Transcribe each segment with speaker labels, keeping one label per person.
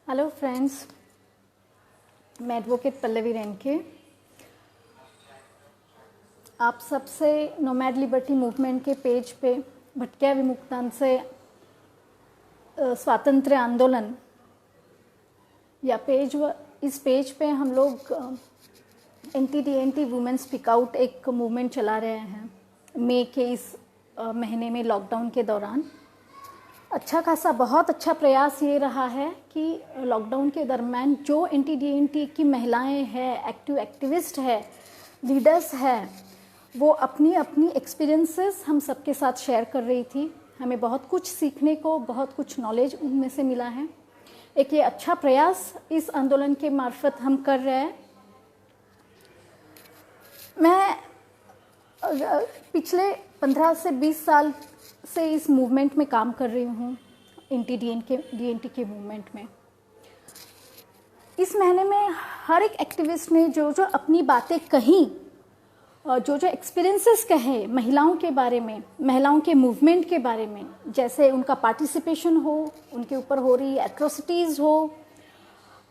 Speaker 1: Hello friends, मैं advocate Pallavi Renke आप सबसे नोमैड लिबर्टी मूवमेंट के पेज पे भटक्या विमुक्तान से स्वातंत्र्य आंदोलन या इस पेज पे हम लोग एंटी वुमेन स्पीक आउट एक मूवमेंट चला रहे हैं मई के इस महीने में लॉकडाउन के दौरान। अच्छा खासा बहुत अच्छा प्रयास ये रहा है कि लॉकडाउन के दरम्यान जो एंटी की महिलाएं हैं, एक्टिविस्ट है, लीडर्स है, वो अपनी अपनी एक्सपीरियंसेस हम सबके साथ शेयर कर रही थी। हमें बहुत कुछ सीखने को, बहुत कुछ नॉलेज उनमें से मिला है। एक ये अच्छा प्रयास इस आंदोलन के मार्फत हम कर रहे हैं। मैं पिछले 15 से 20 साल से इस मूवमेंट में काम कर रही हूँ, एंटी के मूवमेंट में। इस महीने में हर एक एक्टिविस्ट ने जो अपनी बातें कही, जो एक्सपीरियंसेस कहे महिलाओं के बारे में, महिलाओं के मूवमेंट के बारे में, जैसे उनका पार्टिसिपेशन हो, उनके ऊपर हो रही एट्रोसिटीज़ हो,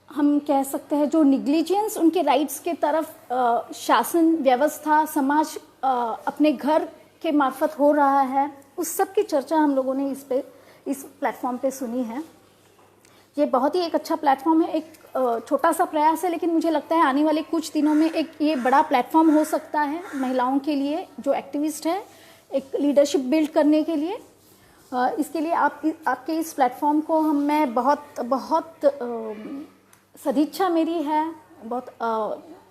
Speaker 1: हम कह सकते हैं जो निग्लिजेंस उनके राइट्स के तरफ शासन व्यवस्था समाज अपने घर के मार्फत हो रहा है, उस सब की चर्चा हम लोगों ने इस प्लेटफॉर्म पे सुनी है। ये बहुत ही एक अच्छा प्लेटफॉर्म है। एक छोटा सा प्रयास है, लेकिन मुझे लगता है आने वाले कुछ दिनों में एक ये बड़ा प्लेटफॉर्म हो सकता है महिलाओं के लिए जो एक्टिविस्ट है, एक लीडरशिप बिल्ड करने के लिए। इसके लिए आपके इस प्लेटफॉर्म को मैं बहुत सदिच्छा मेरी है, बहुत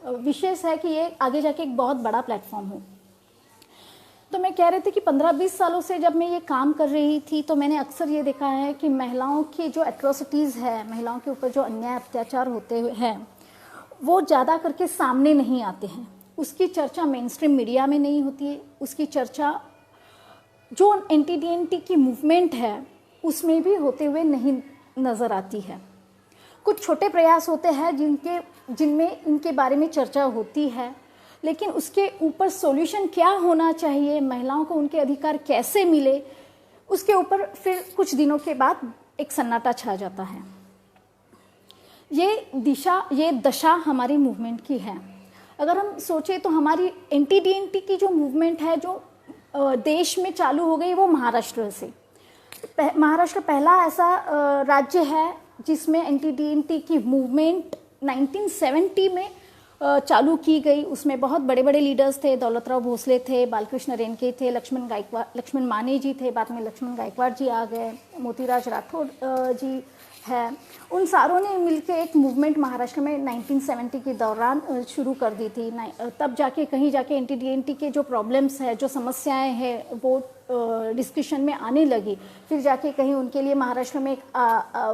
Speaker 1: विशेष है कि ये आगे जाके एक बहुत बड़ा प्लेटफॉर्म हो। तो मैं कह रही थी कि 15-20 सालों से जब मैं ये काम कर रही थी तो मैंने अक्सर ये देखा है कि महिलाओं की जो एट्रोसिटीज़ है, महिलाओं के ऊपर जो अन्याय अत्याचार होते हैं, वो ज़्यादा करके सामने नहीं आते हैं। उसकी चर्चा मेन स्ट्रीम मीडिया में नहीं होती है। उसकी चर्चा जो एंटी की मूवमेंट है उसमें भी होते हुए नहीं नज़र आती है। कुछ छोटे प्रयास होते हैं जिनमें इनके बारे में चर्चा होती है, लेकिन उसके ऊपर सॉल्यूशन क्या होना चाहिए, महिलाओं को उनके अधिकार कैसे मिले, उसके ऊपर फिर कुछ दिनों के बाद एक सन्नाटा छा जाता है। ये दशा हमारी मूवमेंट की है। अगर हम सोचें तो हमारी एंटी की जो मूवमेंट है, जो देश में चालू हो गई, वो महाराष्ट्र से। महाराष्ट्र पहला ऐसा राज्य है जिसमें एंटी की मूवमेंट 1970 में चालू की गई। उसमें बहुत बड़े बड़े लीडर्स थे। दौलतराव भोसले थे, बालकृष्ण रेणके थे, लक्ष्मण माने जी थे, बाद में लक्ष्मण गायकवाड़ जी आ गए, मोतीराज राठौड़ जी है। उन सारों ने मिलकर एक मूवमेंट महाराष्ट्र में 1970 के दौरान शुरू कर दी थी। तब जाके कहीं जाके एंटी के जो प्रॉब्लम्स है, जो समस्याएं हैं, वो डिस्कशन में आने लगी। फिर जाके कहीं उनके लिए महाराष्ट्र में एक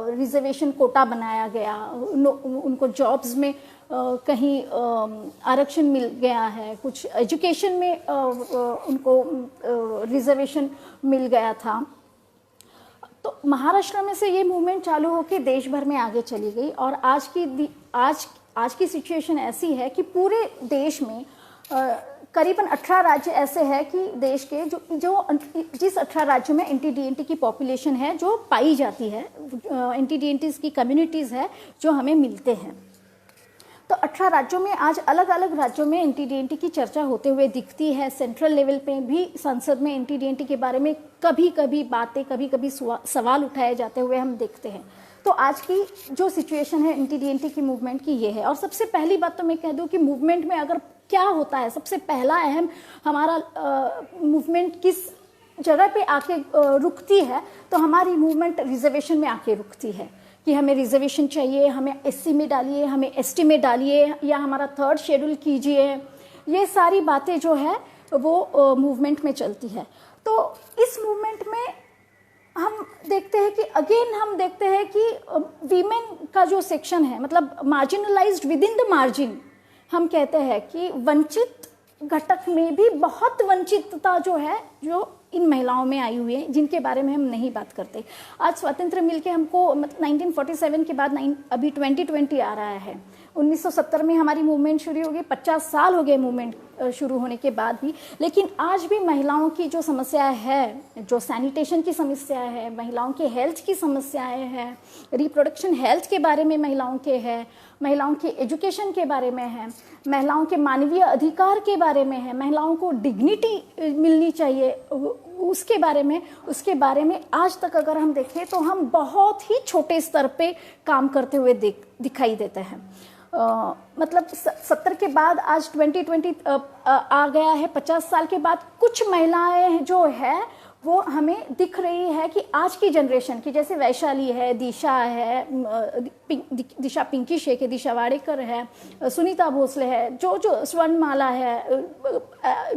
Speaker 1: रिजर्वेशन कोटा बनाया गया, उनको जॉब्स में कहीं आरक्षण मिल गया है, कुछ एजुकेशन में उनको रिजर्वेशन मिल गया था। तो महाराष्ट्र में से ये मूवमेंट चालू होकर देश भर में आगे चली गई। और आज की सिचुएशन ऐसी है कि पूरे देश में करीबन 18 राज्य ऐसे हैं कि देश के जिस 18 राज्यों में एंटी की पॉपुलेशन है जो पाई जाती है, एंटी की कम्युनिटीज़ है जो हमें मिलते हैं। तो 18 राज्यों में आज अलग अलग राज्यों में एंटी की चर्चा होते हुए दिखती है। सेंट्रल लेवल पे भी संसद में एंटी के बारे में कभी कभी सवाल उठाए जाते हुए हम देखते हैं। तो आज की जो सिचुएशन है एंटी की मूवमेंट की ये है। और सबसे पहली बात तो मैं कह दूं कि मूवमेंट में अगर क्या होता है, सबसे पहला अहम हमारा मूवमेंट किस जगह पे आके रुकती है, तो हमारी मूवमेंट रिजर्वेशन में आके रुकती है कि हमें रिजर्वेशन चाहिए, हमें एससी में डालिए, हमें एसटी में डालिए, या हमारा 3rd शेड्यूल कीजिए। ये सारी बातें जो है वो मूवमेंट में चलती है। तो इस मूवमेंट में हम देखते हैं कि वीमेन का जो सेक्शन है, मतलब marginalised with in the margin, हम कहते हैं कि वंचित घटक में भी बहुत वंचितता जो है, जो इन महिलाओं में आई हुई है जिनके बारे में हम नहीं बात करते। आज स्वतंत्र मिल के हमको 1947 के बाद अभी 2020 आ रहा है, 1970 में हमारी मूवमेंट शुरू हो गई, 50 साल हो गए मूवमेंट शुरू होने के बाद भी, लेकिन आज भी महिलाओं की जो समस्या है, जो सैनिटेशन की समस्या है, महिलाओं के हेल्थ की समस्याएं हैं, रिप्रोडक्शन हेल्थ के बारे में महिलाओं के है, महिलाओं की एजुकेशन के बारे में है, महिलाओं के मानवीय अधिकार के बारे में है, महिलाओं को डिग्निटी मिलनी चाहिए उसके बारे में आज तक अगर हम देखें तो हम बहुत ही छोटे स्तर पे काम करते हुए दिखाई देते हैं। मतलब 70 के बाद आज 2020 आ गया है, 50 साल के बाद कुछ महिलाएं जो है वो हमें दिख रही है कि आज की जनरेशन की, जैसे वैशाली है, दिशा है, दिशा पिंकी शेख है, दिशा वाडेकर है, सुनीता भोसले है, जो स्वर्णमाला है,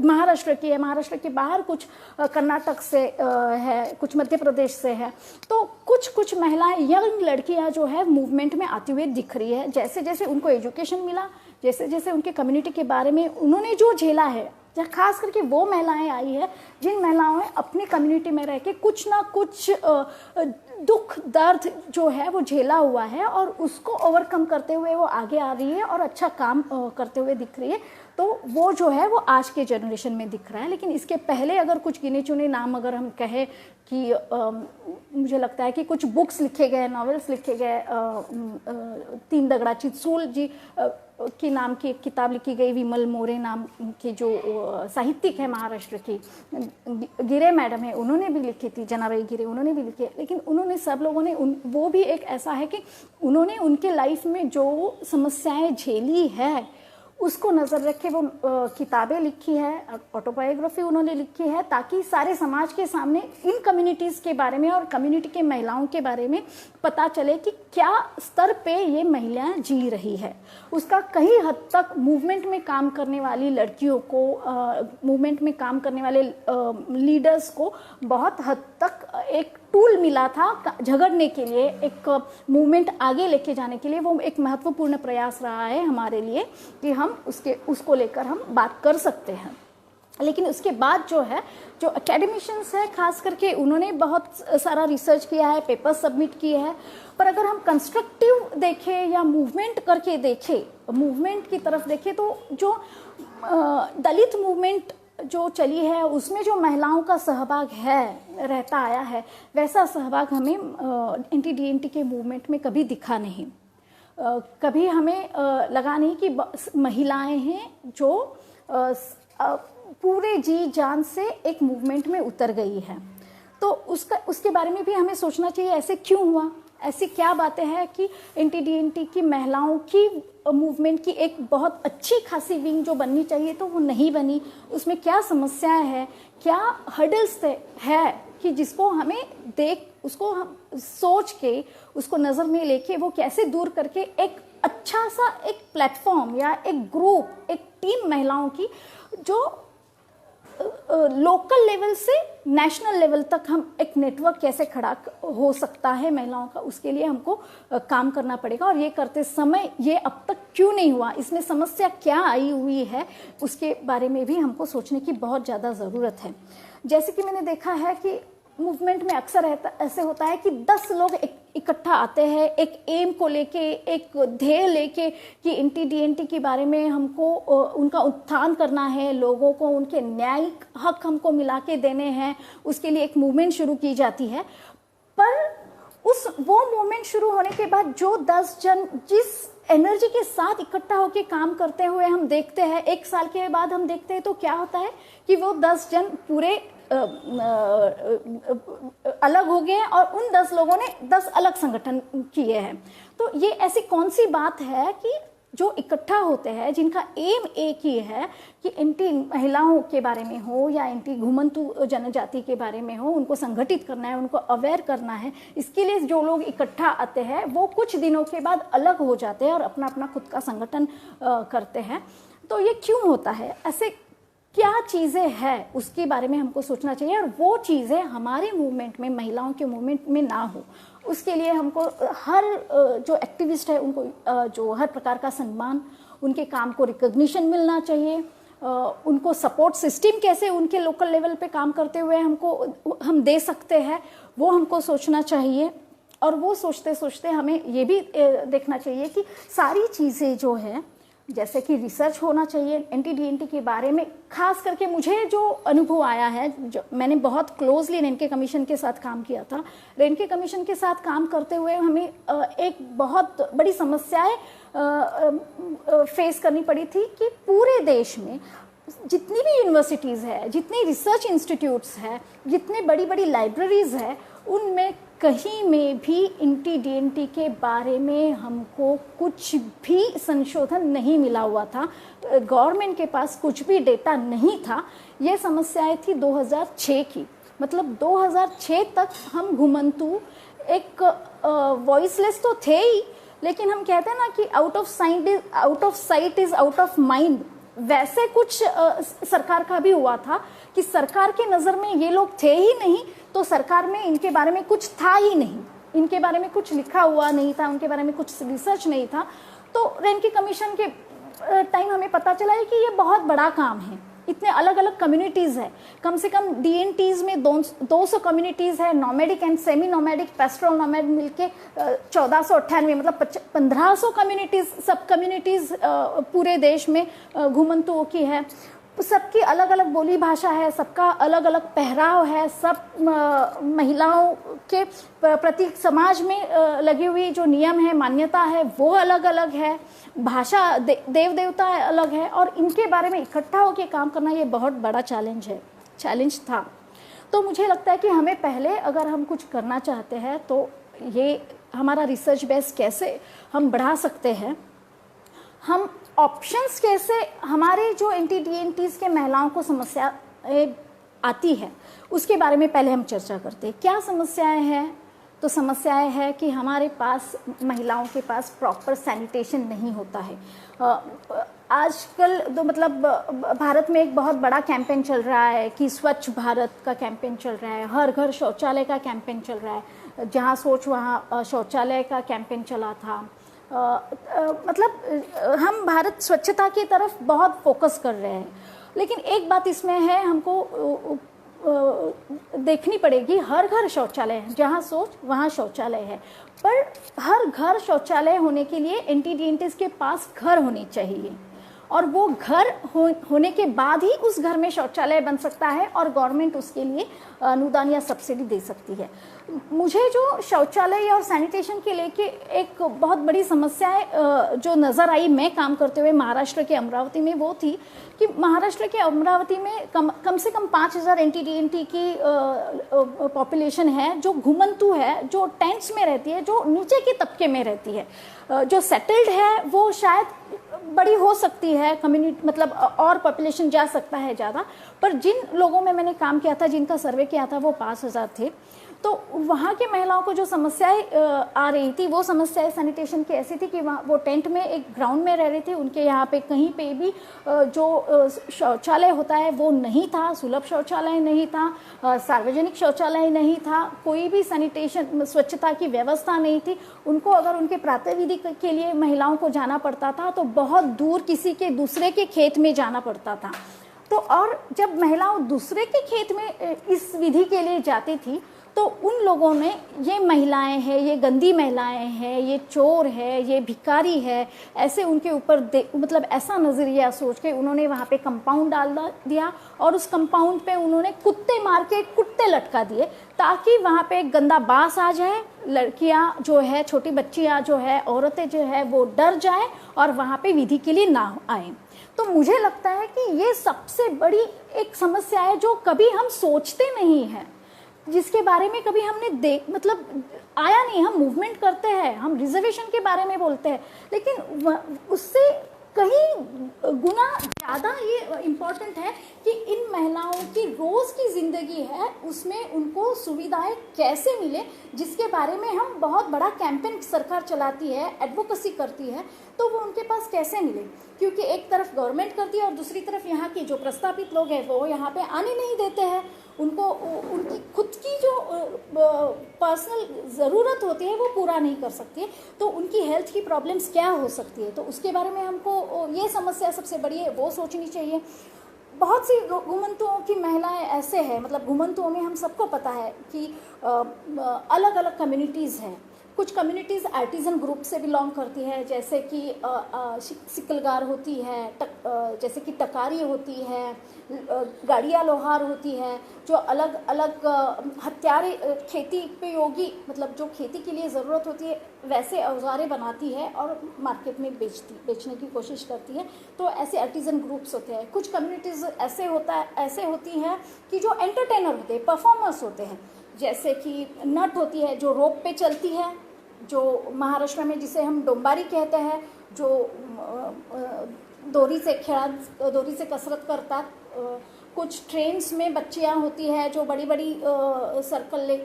Speaker 1: महाराष्ट्र की है, महाराष्ट्र के बाहर कुछ कर्नाटक से है, कुछ मध्य प्रदेश से है। तो कुछ महिलाएं, यंग लड़कियां जो है मूवमेंट में आती हुई दिख रही है। जैसे जैसे उनको एजुकेशन मिला, जैसे जैसे उनके कम्युनिटी के बारे में उन्होंने जो झेला है, खास करके वो महिलाएं आई है जिन महिलाओं ने अपनी कम्युनिटी में रह के कुछ ना कुछ दुख दर्द जो है वो झेला हुआ है और उसको ओवरकम करते हुए वो आगे आ रही है और अच्छा काम करते हुए दिख रही है। तो वो जो है वो आज के जनरेशन में दिख रहा है। लेकिन इसके पहले अगर कुछ गिने चुने नाम अगर हम कहें कि मुझे लगता है कि कुछ बुक्स लिखे गए, नॉवेल्स लिखे गए, तीन दगड़ा चित्सूल जी के नाम की एक किताब लिखी गई, विमल मोरे नाम के जो साहित्यिक है महाराष्ट्र की, गिरे मैडम है, उन्होंने भी लिखी थी, जनाबाई गिरे, उन्होंने भी लिखी है। लेकिन उन्होंने सब लोगों ने वो भी एक ऐसा है कि उन्होंने उनके लाइफ में जो समस्याएं झेली है उसको नज़र रख के वो किताबें लिखी है, ऑटोबायोग्राफी उन्होंने लिखी है, ताकि सारे समाज के सामने इन कम्युनिटीज़ के बारे में और कम्युनिटी के महिलाओं के बारे में पता चले कि क्या स्तर पे ये महिलाएं जी रही है। उसका कहीं हद तक मूवमेंट में काम करने वाली लड़कियों को, मूवमेंट में काम करने वाले लीडर्स को बहुत हद तक एक टूल मिला था झगड़ने के लिए, एक मूवमेंट आगे लेके जाने के लिए। वो एक महत्वपूर्ण प्रयास रहा है हमारे लिए कि हम उसको लेकर हम बात कर सकते हैं। लेकिन उसके बाद जो है, जो एकेडमिशियंस है खास करके, उन्होंने बहुत सारा रिसर्च किया है, पेपर सबमिट किए हैं, पर अगर हम कंस्ट्रक्टिव देखें या मूवमेंट करके देखें, मूवमेंट की तरफ देखें, तो जो दलित मूवमेंट जो चली है उसमें जो महिलाओं का सहभाग है, रहता आया है, वैसा सहभाग हमें एंटी डीएनटी के मूवमेंट में कभी दिखा नहीं। कभी हमें लगा नहीं कि महिलाएं हैं जो पूरे जी जान से एक मूवमेंट में उतर गई है। तो उसके बारे में भी हमें सोचना चाहिए, ऐसे क्यों हुआ, ऐसी क्या बातें हैं कि एंटी डीएनटी की महिलाओं की मूवमेंट की एक बहुत अच्छी खासी विंग जो बननी चाहिए तो वो नहीं बनी। उसमें क्या समस्याएं हैं, क्या हर्डल्स है कि जिसको हमें उसको हम सोच के, उसको नज़र में लेके वो कैसे दूर करके एक अच्छा सा एक प्लेटफॉर्म या एक ग्रुप, एक टीम महिलाओं की जो लोकल लेवल से नेशनल लेवल तक हम एक नेटवर्क कैसे खड़ा हो सकता है महिलाओं का, उसके लिए हमको काम करना पड़ेगा। और ये करते समय ये अब तक क्यों नहीं हुआ, इसमें समस्या क्या आई हुई है, उसके बारे में भी हमको सोचने की बहुत ज़्यादा ज़रूरत है। जैसे कि मैंने देखा है कि मूवमेंट में अक्सर ऐसे होता है कि 10 लोग इकट्ठा आते हैं एक एम को लेके, एक ध्येय लेके कि एंटी डीएनटी के बारे में हमको उनका उत्थान करना है, लोगों को उनके न्यायिक हक हमको मिला के देने हैं, उसके लिए एक मूवमेंट शुरू की जाती है। पर वो मूवमेंट शुरू होने के बाद जो 10 जन जिस एनर्जी के साथ इकट्ठा होकर काम करते हुए हम देखते हैं, 1 साल के बाद हम देखते हैं तो क्या होता है कि वो 10 जन पूरे अलग हो गए और उन 10 लोगों ने 10 अलग संगठन किए हैं। तो ये ऐसी कौन सी बात है कि जो इकट्ठा होते हैं, जिनका एम एक ही है कि एंटी महिलाओं के बारे में हो या एंटी घुमंतु जनजाति के बारे में हो, उनको संगठित करना है, उनको अवेयर करना है। इसके लिए जो लोग इकट्ठा आते हैं वो कुछ दिनों के बाद अलग हो जाते हैं और अपना अपना खुद का संगठन करते हैं। तो ये क्यों होता है, ऐसे क्या चीज़ें हैं, उसके बारे में हमको सोचना चाहिए। और वो चीज़ें हमारे मूवमेंट में, महिलाओं के मूवमेंट में ना हो, उसके लिए हमको हर जो एक्टिविस्ट है उनको जो हर प्रकार का सम्मान, उनके काम को रिकॉग्निशन मिलना चाहिए। उनको सपोर्ट सिस्टम कैसे उनके लोकल लेवल पे काम करते हुए हम दे सकते हैं, वो हमको सोचना चाहिए। और वो सोचते सोचते हमें ये भी देखना चाहिए कि सारी चीज़ें जो है, जैसे कि रिसर्च होना चाहिए NTDNT के बारे में। खास करके मुझे जो अनुभव आया है, जो मैंने बहुत क्लोजली रेनके कमीशन के साथ काम किया था, रेनके कमीशन के साथ काम करते हुए हमें एक बहुत बड़ी समस्याएं फेस करनी पड़ी थी कि पूरे देश में जितनी भी यूनिवर्सिटीज़ है, जितनी रिसर्च इंस्टीट्यूट्स है, जितने बड़ी बड़ी लाइब्रेरीज़ है, उनमें कहीं में भी NTDNT के बारे में हमको कुछ भी संशोधन नहीं मिला हुआ था। गवर्नमेंट के पास कुछ भी डेटा नहीं था। ये समस्याएं थी 2006 की, मतलब 2006 तक हम घुमंतु एक वॉइसलेस तो थे ही, लेकिन हम कहते हैं ना कि out of site is out of mind. वैसे कुछ सरकार का भी हुआ था कि सरकार की नज़र में ये लोग थे ही नहीं, तो सरकार में इनके बारे में कुछ था ही नहीं, इनके बारे में कुछ लिखा हुआ नहीं था, उनके बारे में कुछ रिसर्च नहीं था। तो रेनके कमीशन के टाइम हमें पता चला है कि ये बहुत बड़ा काम है। इतने अलग अलग कम्युनिटीज़ है, कम से कम DNTs में 200 कम्युनिटीज़ है, nomadic and semi nomadic, pastoral nomad मिलके 1498, मतलब 1500 कम्युनिटीज़, सब कम्युनिटीज़ पूरे देश में घुमंतुओं की है। सबकी अलग अलग बोली भाषा है, सबका अलग अलग पहराव है, सब महिलाओं के प्रति समाज में लगी हुई जो नियम है, मान्यता है, वो अलग अलग है, भाषा देव देवता अलग है, और इनके बारे में इकट्ठा होकर काम करना ये बहुत बड़ा चैलेंज था। तो मुझे लगता है कि हमें पहले अगर हम कुछ करना चाहते हैं तो ये हमारा रिसर्च बेस कैसे हम बढ़ा सकते हैं, हम ऑप्शंस कैसे, हमारे जो NTDNTs के महिलाओं को समस्या आती है उसके बारे में पहले हम चर्चा करते हैं। क्या समस्याएं हैं? तो समस्याएं है कि हमारे पास महिलाओं के पास प्रॉपर सैनिटेशन नहीं होता है। आजकल तो मतलब भारत में एक बहुत बड़ा कैंपेन चल रहा है कि स्वच्छ भारत का कैंपेन चल रहा है, हर घर शौचालय का कैंपेन चल रहा है, जहाँ सोच वहाँ शौचालय का कैंपेन चला था। मतलब हम भारत स्वच्छता की तरफ बहुत फोकस कर रहे हैं, लेकिन एक बात इसमें है, हमको देखनी पड़ेगी, हर घर शौचालय है, जहाँ सोच वहाँ शौचालय है, पर हर घर शौचालय होने के लिए NTDNTs के पास घर होने चाहिए, और वो घर होने के बाद ही उस घर में शौचालय बन सकता है और गवर्नमेंट उसके लिए अनुदान या सब्सिडी दे सकती है। मुझे जो शौचालय और सैनिटेशन के लेके एक बहुत बड़ी समस्या है जो नज़र आई मैं काम करते हुए महाराष्ट्र के अमरावती में, वो थी कि महाराष्ट्र के अमरावती में कम से कम 5000 NTDNT की पॉपुलेशन है जो घुमंतु है, जो टेंट्स में रहती है, जो नीचे के तबके में रहती है। जो सेटल्ड है वो शायद बड़ी हो सकती है कम्युनिटी, मतलब और पॉपुलेशन जा सकता है ज़्यादा, पर जिन लोगों में मैंने काम किया था, जिनका सर्वे किया था, वो 5000 थे। तो वहाँ की महिलाओं को जो समस्याएं आ रही थी, वो समस्याएं सैनिटेशन की ऐसी थी कि वहाँ वो टेंट में एक ग्राउंड में रह रही थी, उनके यहाँ पे कहीं पे भी जो शौचालय होता है वो नहीं था, सुलभ शौचालय नहीं था, सार्वजनिक शौचालय नहीं था, कोई भी सैनिटेशन स्वच्छता की व्यवस्था नहीं थी। उनको अगर उनके प्रातःविधि के लिए महिलाओं को जाना पड़ता था तो बहुत दूर किसी के दूसरे के खेत में जाना पड़ता था। तो और जब महिलाओं दूसरे के खेत में इस विधि के लिए जाती थी तो उन लोगों ने, ये महिलाएं हैं, ये गंदी महिलाएं हैं, ये चोर है, ये भिखारी है, ऐसे उनके ऊपर मतलब ऐसा नज़रिया सोच के उन्होंने वहाँ पे कंपाउंड डाल दिया, और उस कंपाउंड पे उन्होंने कुत्ते मार के कुत्ते लटका दिए ताकि वहाँ पे एक गंदा बास आ जाए, लड़कियाँ जो है, छोटी बच्चियाँ जो है, औरतें जो है, वो डर जाए और वहाँ पे विधि के लिए ना आए। तो मुझे लगता है कि ये सबसे बड़ी एक समस्या है जो कभी हम सोचते नहीं हैं, जिसके बारे में कभी हमने मतलब आया नहीं। हम मूवमेंट करते हैं, हम रिजर्वेशन के बारे में बोलते हैं, लेकिन उससे कहीं गुना ज़्यादा ये इम्पोर्टेंट है कि इन महिलाओं की रोज़ की ज़िंदगी है, उसमें उनको सुविधाएं कैसे मिले, जिसके बारे में हम बहुत बड़ा कैंपेन सरकार चलाती है, एडवोकेसी करती है, तो वो उनके पास कैसे मिले। क्योंकि एक तरफ गवर्नमेंट करती है और दूसरी तरफ यहाँ के जो प्रस्तापित लोग हैं वो यहाँ पे आने नहीं देते हैं। उनको उनकी खुद की जो पर्सनल ज़रूरत होती है वो पूरा नहीं कर सकती है, तो उनकी हेल्थ की प्रॉब्लम्स क्या हो सकती है, तो उसके बारे में हमको ये समस्या सबसे बड़ी है वो सोचनी चाहिए। बहुत सी घुमंतुओं की महिलाएं ऐसे हैं, मतलब घुमंतुओं में हम सबको पता है कि अलग अलग कम्युनिटीज़ हैं। कुछ कम्युनिटीज़ आर्टिज़न ग्रुप से बिलोंग करती है, जैसे कि सिकलगार होती है, जैसे कि टकारी होती है, गाड़िया लोहार होती है, जो अलग अलग हथियारे खेती उपयोगी, मतलब जो खेती के लिए ज़रूरत होती है वैसे औजारें बनाती है और मार्केट में बेचने की कोशिश करती है। तो ऐसे आर्टिज़न ग्रुप्स होते हैं। कुछ कम्युनिटीज़ ऐसे होती हैं कि जो एंटरटेनर होते हैं, परफॉर्मर्स होते हैं, जैसे कि नट होती है जो रोप पे चलती है, जो महाराष्ट्र में जिसे हम डोंबारी कहते हैं, जो दोरी से कसरत करता। कुछ ट्रेन्स में बच्चियाँ होती हैं जो बड़ी बड़ी सर्कल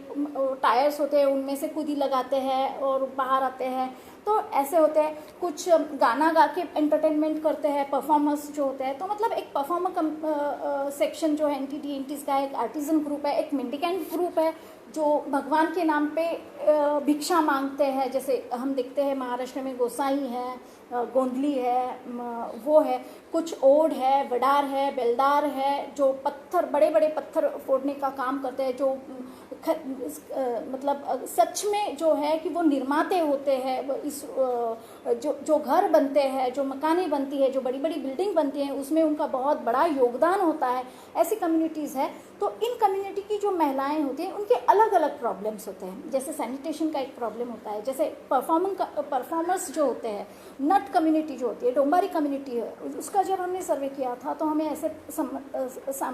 Speaker 1: टायर्स होते हैं उनमें से कूदी लगाते हैं और बाहर आते हैं, तो ऐसे होते हैं। कुछ गाना गा के एंटरटेनमेंट करते हैं, परफॉर्मर्स जो होते हैं। तो मतलब एक परफॉर्मर सेक्शन जो है एंटीज़ का, एक आर्टिज़न ग्रुप है, एक मेंडिकेंट ग्रुप है जो भगवान के नाम पे भिक्षा मांगते हैं। जैसे हम देखते हैं महाराष्ट्र में गोसाई है, गोंधली है, वो है। कुछ ओड है, वडार है, बेलदार है, जो बड़े बड़े पत्थर फोड़ने का काम करते हैं, जो मतलब सच में जो है कि वो निर्माते होते हैं। इस जो घर बनते हैं, जो मकानें बनती है, जो बड़ी बड़ी बिल्डिंग बनती हैं, उसमें उनका बहुत बड़ा योगदान होता है। ऐसी कम्युनिटीज़ है। तो इन कम्युनिटी की जो महिलाएं होती हैं उनके अलग अलग प्रॉब्लम्स होते हैं। जैसे सैनिटेशन का एक प्रॉब्लम होता है, जैसे परफॉर्मर्स जो होते हैं, नट कम्युनिटी जो होती है, डोंबारी कम्युनिटी है, उसका जब हमने सर्वे किया था तो हमें ऐसे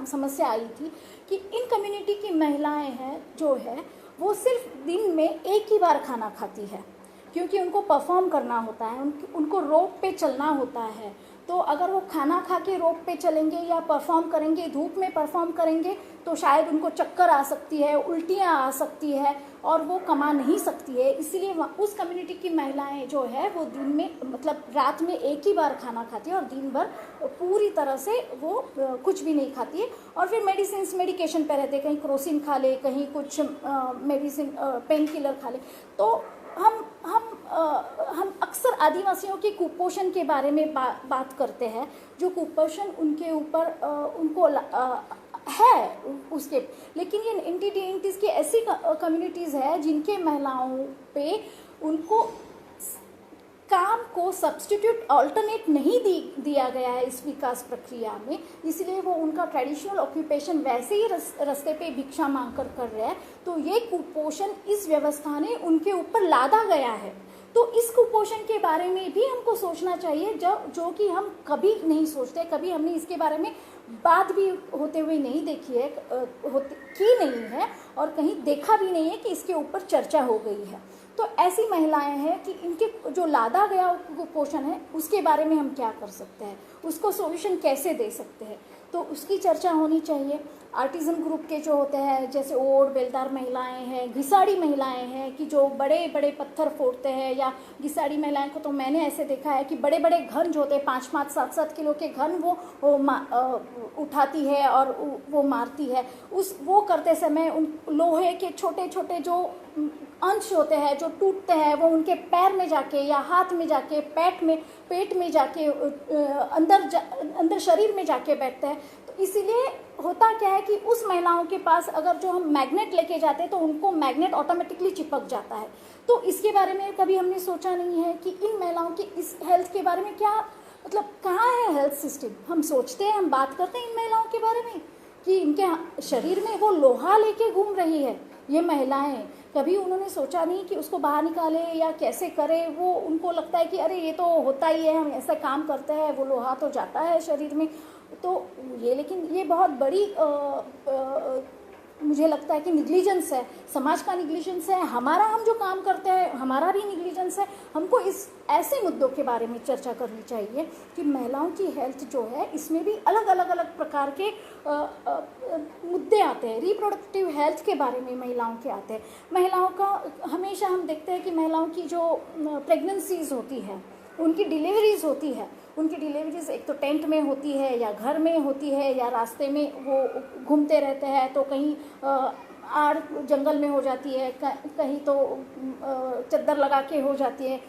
Speaker 1: समस्या आई थी कि इन कम्युनिटी की महिलाएं हैं जो है वो सिर्फ दिन में एक ही बार खाना खाती है, क्योंकि उनको परफॉर्म करना होता है, उनको रोप पे चलना होता है। तो अगर वो खाना खा के रोप पे चलेंगे या परफॉर्म करेंगे, धूप में परफॉर्म करेंगे, तो शायद उनको चक्कर आ सकती है, उल्टियाँ आ सकती है और वो कमा नहीं सकती है। इसलिए उस कम्युनिटी की महिलाएं जो है वो दिन में, मतलब रात में एक ही बार खाना खाती है और दिन भर पूरी तरह से वो कुछ भी नहीं खाती है। और फिर मेडिकेशन पे रहते, कहीं क्रोसिन खा ले, कहीं कुछ मेडिसिन पेन किलर खा ले। तो हम अक्सर आदिवासियों के कुपोषण के बारे में बात करते हैं, जो कुपोषण उनके ऊपर उनको है उसके, लेकिन ये एंटीज़ की ऐसी कम्युनिटीज़ है जिनके महिलाओं पे उनको काम को सब्स्टिट्यूट ऑल्टरनेट नहीं दिया गया है इस विकास प्रक्रिया में, इसलिए वो उनका ट्रेडिशनल ऑक्यूपेशन वैसे ही रास्ते पे भिक्षा मांग कर रहे हैं। तो ये कुपोषण इस व्यवस्था ने उनके ऊपर लादा गया है। तो इस कुपोषण के बारे में भी हमको सोचना चाहिए, जो कि हम कभी नहीं सोचते, कभी हमने इसके बारे में बात भी होते हुए नहीं देखी है, की नहीं है, और कहीं देखा भी नहीं है कि इसके ऊपर चर्चा हो गई है। तो ऐसी महिलाएं हैं कि इनके जो लादा गया कुपोषण है उसके बारे में हम क्या कर सकते हैं, उसको सॉल्यूशन कैसे दे सकते हैं, तो उसकी चर्चा होनी चाहिए। आर्टिज़न ग्रुप के जो होते हैं, जैसे ओड बेलदार महिलाएं हैं, घिसाड़ी महिलाएं हैं कि जो बड़े बड़े पत्थर फोड़ते हैं, या घिसाड़ी महिलाएं को तो मैंने ऐसे देखा है कि बड़े बड़े घन जो होते हैं 5-5, 7-7 किलो के घन वो उठाती है और वो मारती है। वो करते समय उन लोहे के छोटे छोटे जो अंश होते हैं जो टूटते हैं, वो उनके पैर में जाके या हाथ में जाके, पेट में जाके, अंदर शरीर में जाके बैठते हैं। तो इसीलिए होता क्या है कि उस महिलाओं के पास अगर जो हम मैग्नेट लेके जाते हैं तो उनको मैग्नेट ऑटोमेटिकली चिपक जाता है। तो इसके बारे में कभी हमने सोचा नहीं है कि इन महिलाओं की इस हेल्थ के बारे में क्या, मतलब कहाँ है हेल्थ सिस्टम। हम सोचते हैं, हम बात करते हैं इन महिलाओं के बारे में कि इनके शरीर में वो लोहा लेके घूम रही है ये महिलाएं। कभी उन्होंने सोचा नहीं कि उसको बाहर निकाले या कैसे करे। वो उनको लगता है कि अरे ये तो होता ही है, हम ऐसा काम करते हैं, वो लोहा तो जाता है शरीर में। तो ये, लेकिन ये बहुत बड़ी मुझे लगता है कि निग्लिजेंस है, समाज का निग्लिजेंस है, हमारा, हम जो काम करते हैं हमारा भी निग्लिजेंस है। हमको इस ऐसे मुद्दों के बारे में चर्चा करनी चाहिए कि महिलाओं की हेल्थ जो है इसमें भी अलग अलग प्रकार के मुद्दे आते हैं। रिप्रोडक्टिव हेल्थ के बारे में महिलाओं के आते हैं। महिलाओं का हमेशा हम देखते हैं कि महिलाओं की जो प्रेगनेंसीज होती है, उनकी डिलीवरीज होती है, उनकी डिलीवरीज एक तो टेंट में होती है या घर में होती है या रास्ते में वो घूमते रहते हैं, तो कहीं आड़ जंगल में हो जाती है, कहीं तो चद्दर लगा के हो जाती है।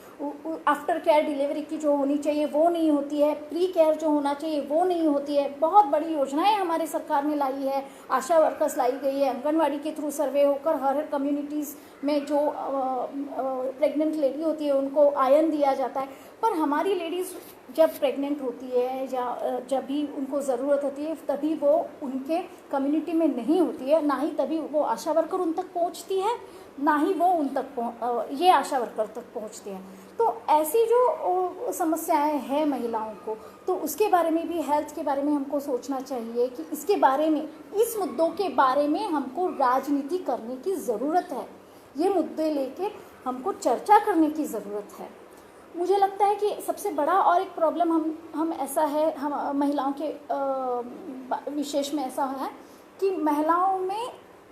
Speaker 1: आफ्टर केयर डिलीवरी की जो होनी चाहिए वो नहीं होती है, प्री केयर जो होना चाहिए वो नहीं होती है। बहुत बड़ी योजनाएं हमारे सरकार ने लाई है, आशा वर्कर्स लाई गई है, आंगनवाड़ी के थ्रू सर्वे होकर हर कम्युनिटीज़ में जो प्रेग्नेंट लेडी होती है उनको आयन दिया जाता है। पर हमारी लेडीज़ जब प्रेग्नेंट होती है या जब भी उनको ज़रूरत होती है तभी वो उनके कम्युनिटी में नहीं होती है, ना ही तभी वो आशा वर्कर उन तक पहुंचती है, ना ही वो उन तक ये आशा वर्कर तक पहुंचती है। तो ऐसी जो समस्याएं हैं महिलाओं को, तो उसके बारे में भी, हेल्थ के बारे में हमको सोचना चाहिए कि इसके बारे में, इस मुद्दों के बारे में हमको राजनीति करने की ज़रूरत है। ये मुद्दे लेके हमको चर्चा करने की ज़रूरत है। मुझे लगता है कि सबसे बड़ा और एक प्रॉब्लम हम ऐसा है, हम महिलाओं के विशेष में ऐसा है कि महिलाओं में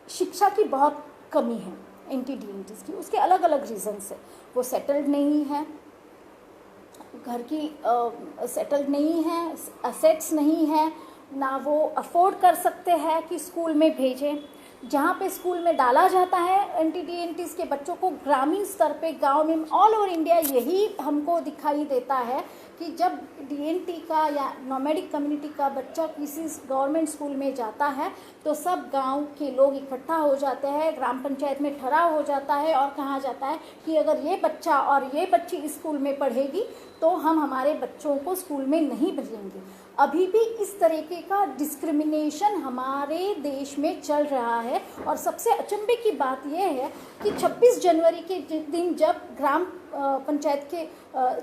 Speaker 1: शिक्षा की बहुत कमी है, NT-DNTs की। उसके अलग अलग रीज़न्स है। वो सेटल्ड नहीं है, घर की सेटल्ड नहीं है, असेट्स नहीं है, ना वो अफोर्ड कर सकते हैं कि स्कूल में भेजें। जहाँ पे स्कूल में डाला जाता है NT-DNTs के बच्चों को, ग्रामीण स्तर पे, गांव में, ऑल ओवर इंडिया यही हमको दिखाई देता है कि जब DNT का या नॉमेडिक कम्युनिटी का बच्चा किसी गवर्नमेंट स्कूल में जाता है तो सब गांव के लोग इकट्ठा हो जाते हैं, ग्राम पंचायत में ठहराव हो जाता है और कहा जाता है कि अगर ये बच्चा और ये बच्ची इस स्कूल में पढ़ेगी तो हम हमारे बच्चों को स्कूल में नहीं भेजेंगे। अभी भी इस तरीके का डिस्क्रिमिनेशन हमारे देश में चल रहा है। और सबसे अचंभे की बात यह है कि 26 जनवरी के दिन जब ग्राम पंचायत के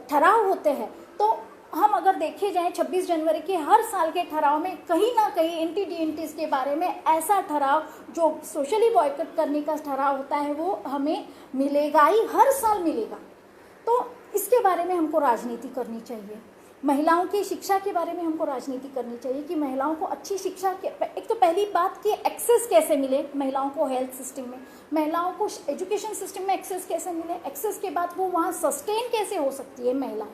Speaker 1: ठहराव होते हैं, तो हम अगर देखे जाएं 26 जनवरी के हर साल के ठहराव में कहीं ना कहीं NT-DNTs के बारे में ऐसा ठहराव जो सोशली बॉयकॉट करने का ठहराव होता है वो हमें मिलेगा ही, हर साल मिलेगा। तो इसके बारे में हमको राजनीति करनी चाहिए। महिलाओं की शिक्षा के बारे में हमको राजनीति करनी चाहिए कि महिलाओं को अच्छी शिक्षा के, एक तो पहली बात कि एक्सेस कैसे मिले महिलाओं को हेल्थ सिस्टम में, महिलाओं को एजुकेशन सिस्टम में एक्सेस कैसे मिले, एक्सेस के बाद वो वहाँ सस्टेन कैसे हो सकती है महिला।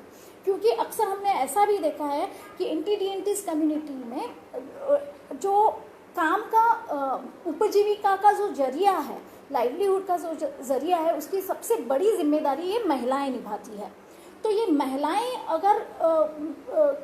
Speaker 1: क्योंकि अक्सर हमने ऐसा भी देखा है कि NT-DNTs कम्युनिटी में जो काम का उपजीविका का जो जरिया है, लाइवलीहुड का जो जरिया है, उसकी सबसे बड़ी जिम्मेदारी ये महिलाएं निभाती है। तो ये महिलाएं अगर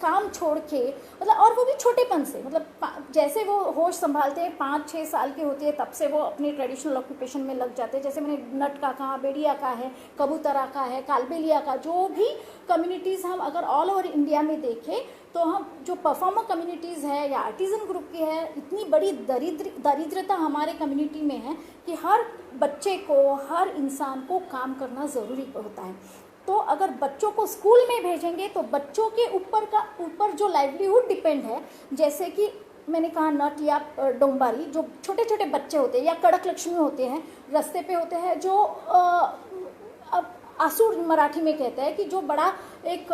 Speaker 1: काम छोड़ के, मतलब, और वो भी छोटेपन से, मतलब जैसे वो होश संभालते हैं 5-6 साल की होती है तब से वो अपने ट्रेडिशनल ऑक्यूपेशन में लग जाते हैं। जैसे मैंने नट का कहा, बेड़िया का है, कबूतरा का है, कालबेलिया का, जो भी कम्युनिटीज़ हम अगर ऑल ओवर इंडिया में देखें तो हम जो परफॉर्मर कम्युनिटीज़ है या आर्टिजन ग्रुप की है, इतनी बड़ी दरिद्रता हमारे कम्युनिटी में है कि हर बच्चे को, हर इंसान को काम करना ज़रूरी होता है। तो अगर बच्चों को स्कूल में भेजेंगे तो बच्चों के ऊपर जो लाइवलीहुड डिपेंड है, जैसे कि मैंने कहा नट या डोंबारी, जो छोटे छोटे बच्चे होते हैं, या कड़क लक्ष्मी होते हैं, रास्ते पे होते हैं, जो अब आसुर मराठी में कहते हैं कि जो बड़ा एक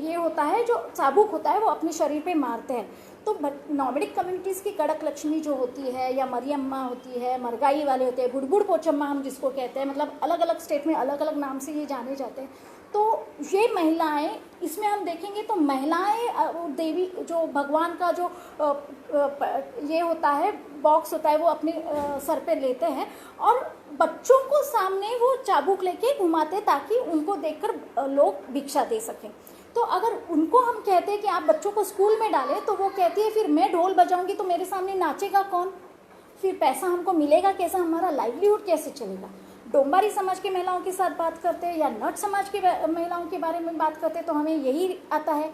Speaker 1: ये होता है, जो चाबुक होता है, वो अपने शरीर पे मारते हैं। तो नॉमेडिक कम्युनिटीज़ की कड़क लक्ष्मी जो होती है, या मरियम्मा होती है, मरगाई वाले होते हैं, बुड़बुड़ पोचम्मा हम जिसको कहते हैं, मतलब अलग अलग स्टेट में अलग अलग नाम से ये जाने जाते हैं। तो ये महिलाएं, इसमें हम देखेंगे तो महिलाएं देवी, जो भगवान का जो ये होता है, बॉक्स होता है, वो अपने सर पे लेते हैं और बच्चों को सामने वो चाबुक लेके घुमाते ताकि उनको देखकर लोग भिक्षा दे सकें। तो अगर उनको हम कहते हैं कि आप बच्चों को स्कूल में डालें, तो वो कहती है फिर मैं ढोल बजाऊंगी तो मेरे सामने नाचेगा कौन, फिर पैसा हमको मिलेगा कैसा, हमारा लाइवलीहुड कैसे चलेगा। डोंबारी समाज की महिलाओं के साथ बात करते हैं या नट समाज की महिलाओं के बारे में बात करते हैं तो हमें यही आता है।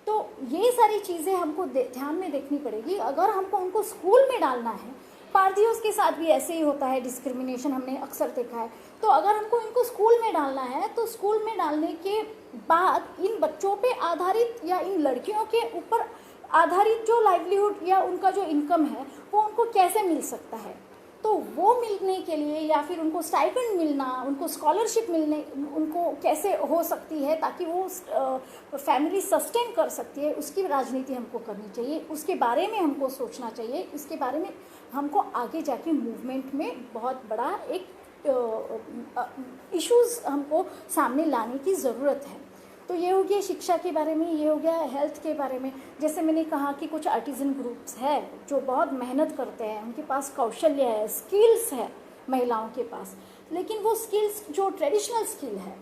Speaker 1: तो ये सारी चीज़ें हमको ध्यान में देखनी पड़ेगी अगर हमको उनको स्कूल में डालना है। पारदियों के साथ भी ऐसे ही होता है, डिस्क्रिमिनेशन हमने अक्सर देखा है। तो अगर हमको इनको स्कूल में डालना है तो स्कूल में डालने के बाद इन बच्चों पे आधारित या इन लड़कियों के ऊपर आधारित जो लाइवलीहुड या उनका जो इनकम है वो उनको कैसे मिल सकता है। तो वो मिलने के लिए या फिर उनको स्टाइपेंड मिलना, उनको स्कॉलरशिप मिलने, उनको कैसे हो सकती है ताकि वो फैमिली सस्टेन कर सकती है, उसकी राजनीति हमको करनी चाहिए, उसके बारे में हमको सोचना चाहिए। इसके बारे में हमको आगे जाके मूवमेंट में बहुत बड़ा एक इश्यूज़ हमको सामने लाने की ज़रूरत है। तो ये हो गया शिक्षा के बारे में, ये हो गया हेल्थ के बारे में। जैसे मैंने कहा कि कुछ आर्टिजन ग्रुप्स है जो बहुत मेहनत करते हैं, उनके पास कौशल्य है, स्किल्स है महिलाओं के पास, लेकिन वो स्किल्स जो ट्रेडिशनल स्किल है,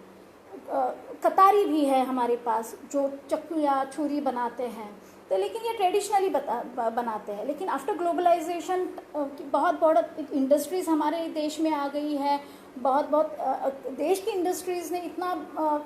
Speaker 1: कतारी भी है हमारे पास जो चक्कू या छुरी बनाते हैं, तो लेकिन ये ट्रेडिशनली बनाते हैं। लेकिन आफ्टर ग्लोबलाइजेशन बहुत बहुत इंडस्ट्रीज़ हमारे देश में आ गई है, बहुत देश की इंडस्ट्रीज़ ने इतना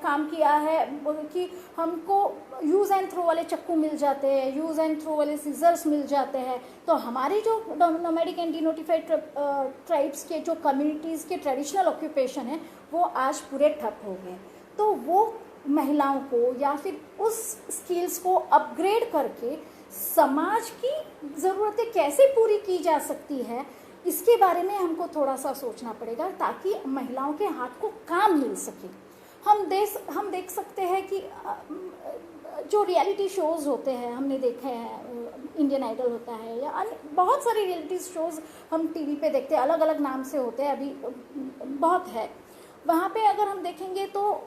Speaker 1: काम किया है कि हमको यूज़ एंड थ्रो वाले चक्कू मिल जाते हैं, यूज़ एंड थ्रो वाले सीजर्स मिल जाते हैं। तो हमारी जो नोमैडिक एंड डिनोटिफाइड ट्राइब्स के जो कम्युनिटीज़ के ट्रेडिशनल ऑक्यूपेशन है वो आज पूरे ठप हो गए। तो वो महिलाओं को या फिर उस स्किल्स को अपग्रेड करके समाज की ज़रूरतें कैसे पूरी की जा सकती है, इसके बारे में हमको थोड़ा सा सोचना पड़ेगा ताकि महिलाओं के हाथ को काम मिल सके। हम देख सकते हैं कि जो रियलिटी शोज़ होते हैं, हमने देखे हैं, इंडियन आइडल होता है या बहुत सारे रियलिटी शोज़ हम टीवी पे देखते हैं, अलग अलग नाम से होते हैं, अभी बहुत है। वहाँ पे अगर हम देखेंगे तो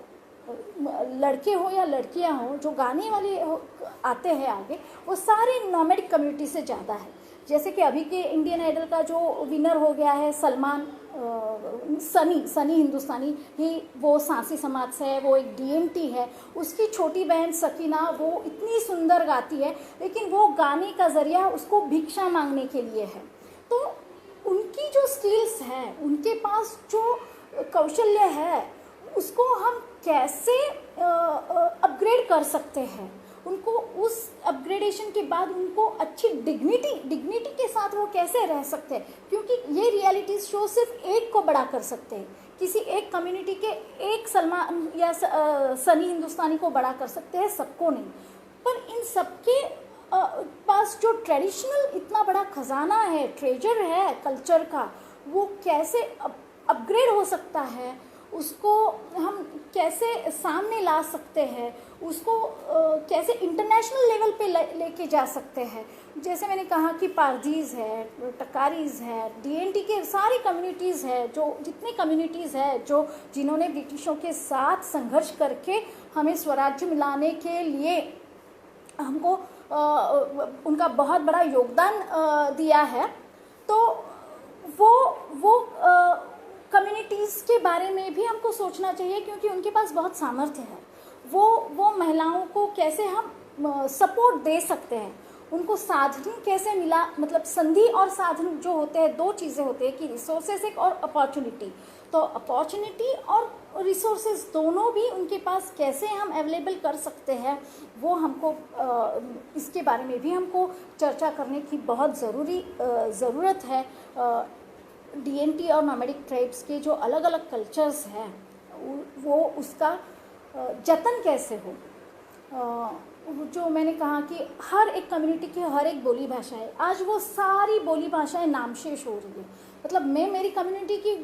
Speaker 1: लड़के हो या लड़कियां हो, जो गाने वाले आते हैं आगे, वो सारे नॉमेडिक कम्युनिटी से ज़्यादा है। जैसे कि अभी के इंडियन आइडल का जो विनर हो गया है सलमान, सनी हिंदुस्तानी ही, वो सांसी समाज से है, वो एक डीएमटी है। उसकी छोटी बहन सकीना वो इतनी सुंदर गाती है, लेकिन वो गाने का ज़रिया उसको भिक्षा मांगने के लिए है। तो उनकी जो स्किल्स हैं, उनके पास जो कौशल्य है, उसको हम कैसे अपग्रेड कर सकते हैं, उनको उस अपग्रेडेशन के बाद उनको अच्छी डिग्निटी के साथ वो कैसे रह सकते हैं। क्योंकि ये रियलिटी शो सिर्फ एक को बड़ा कर सकते हैं, किसी एक कम्युनिटी के एक सलमान या सनी हिंदुस्तानी को बड़ा कर सकते हैं, सबको नहीं। पर इन सबके पास जो ट्रेडिशनल इतना बड़ा खजाना है, ट्रेजर है कल्चर का, वो कैसे अपग्रेड हो सकता है, उसको हम कैसे सामने ला सकते हैं, उसको कैसे इंटरनेशनल लेवल पे लेके जा सकते हैं। जैसे मैंने कहा कि पारदीज़ है, टकारीज़ है, डीएनटी के सारी कम्युनिटीज़ है, जो जितनी कम्युनिटीज़ है जो जिन्होंने ब्रिटिशों के साथ संघर्ष करके हमें स्वराज्य मिलाने के लिए हमको उनका बहुत बड़ा योगदान दिया है। तो वो कम्युनिटीज़ के बारे में भी हमको सोचना चाहिए, क्योंकि उनके पास बहुत सामर्थ्य है। वो महिलाओं को कैसे हम सपोर्ट दे सकते हैं, उनको साधन कैसे मिला, मतलब संधि और साधन जो होते हैं, दो चीज़ें होती है कि रिसोर्सेज एक और अपॉर्चुनिटी। तो अपॉर्चुनिटी और रिसोर्सेज दोनों भी उनके पास कैसे हम अवेलेबल कर सकते हैं, वो हमको इसके बारे में भी हमको चर्चा करने की बहुत ज़रूरत है। डीएनटी और नॉमेडिक ट्राइब्स के जो अलग अलग कल्चर्स हैं, वो उसका जतन कैसे हो। जो मैंने कहा कि हर एक कम्युनिटी की हर एक बोली भाषा है, आज वो सारी बोली भाषाएं नामशेष हो रही है। मतलब मैं मेरी कम्युनिटी की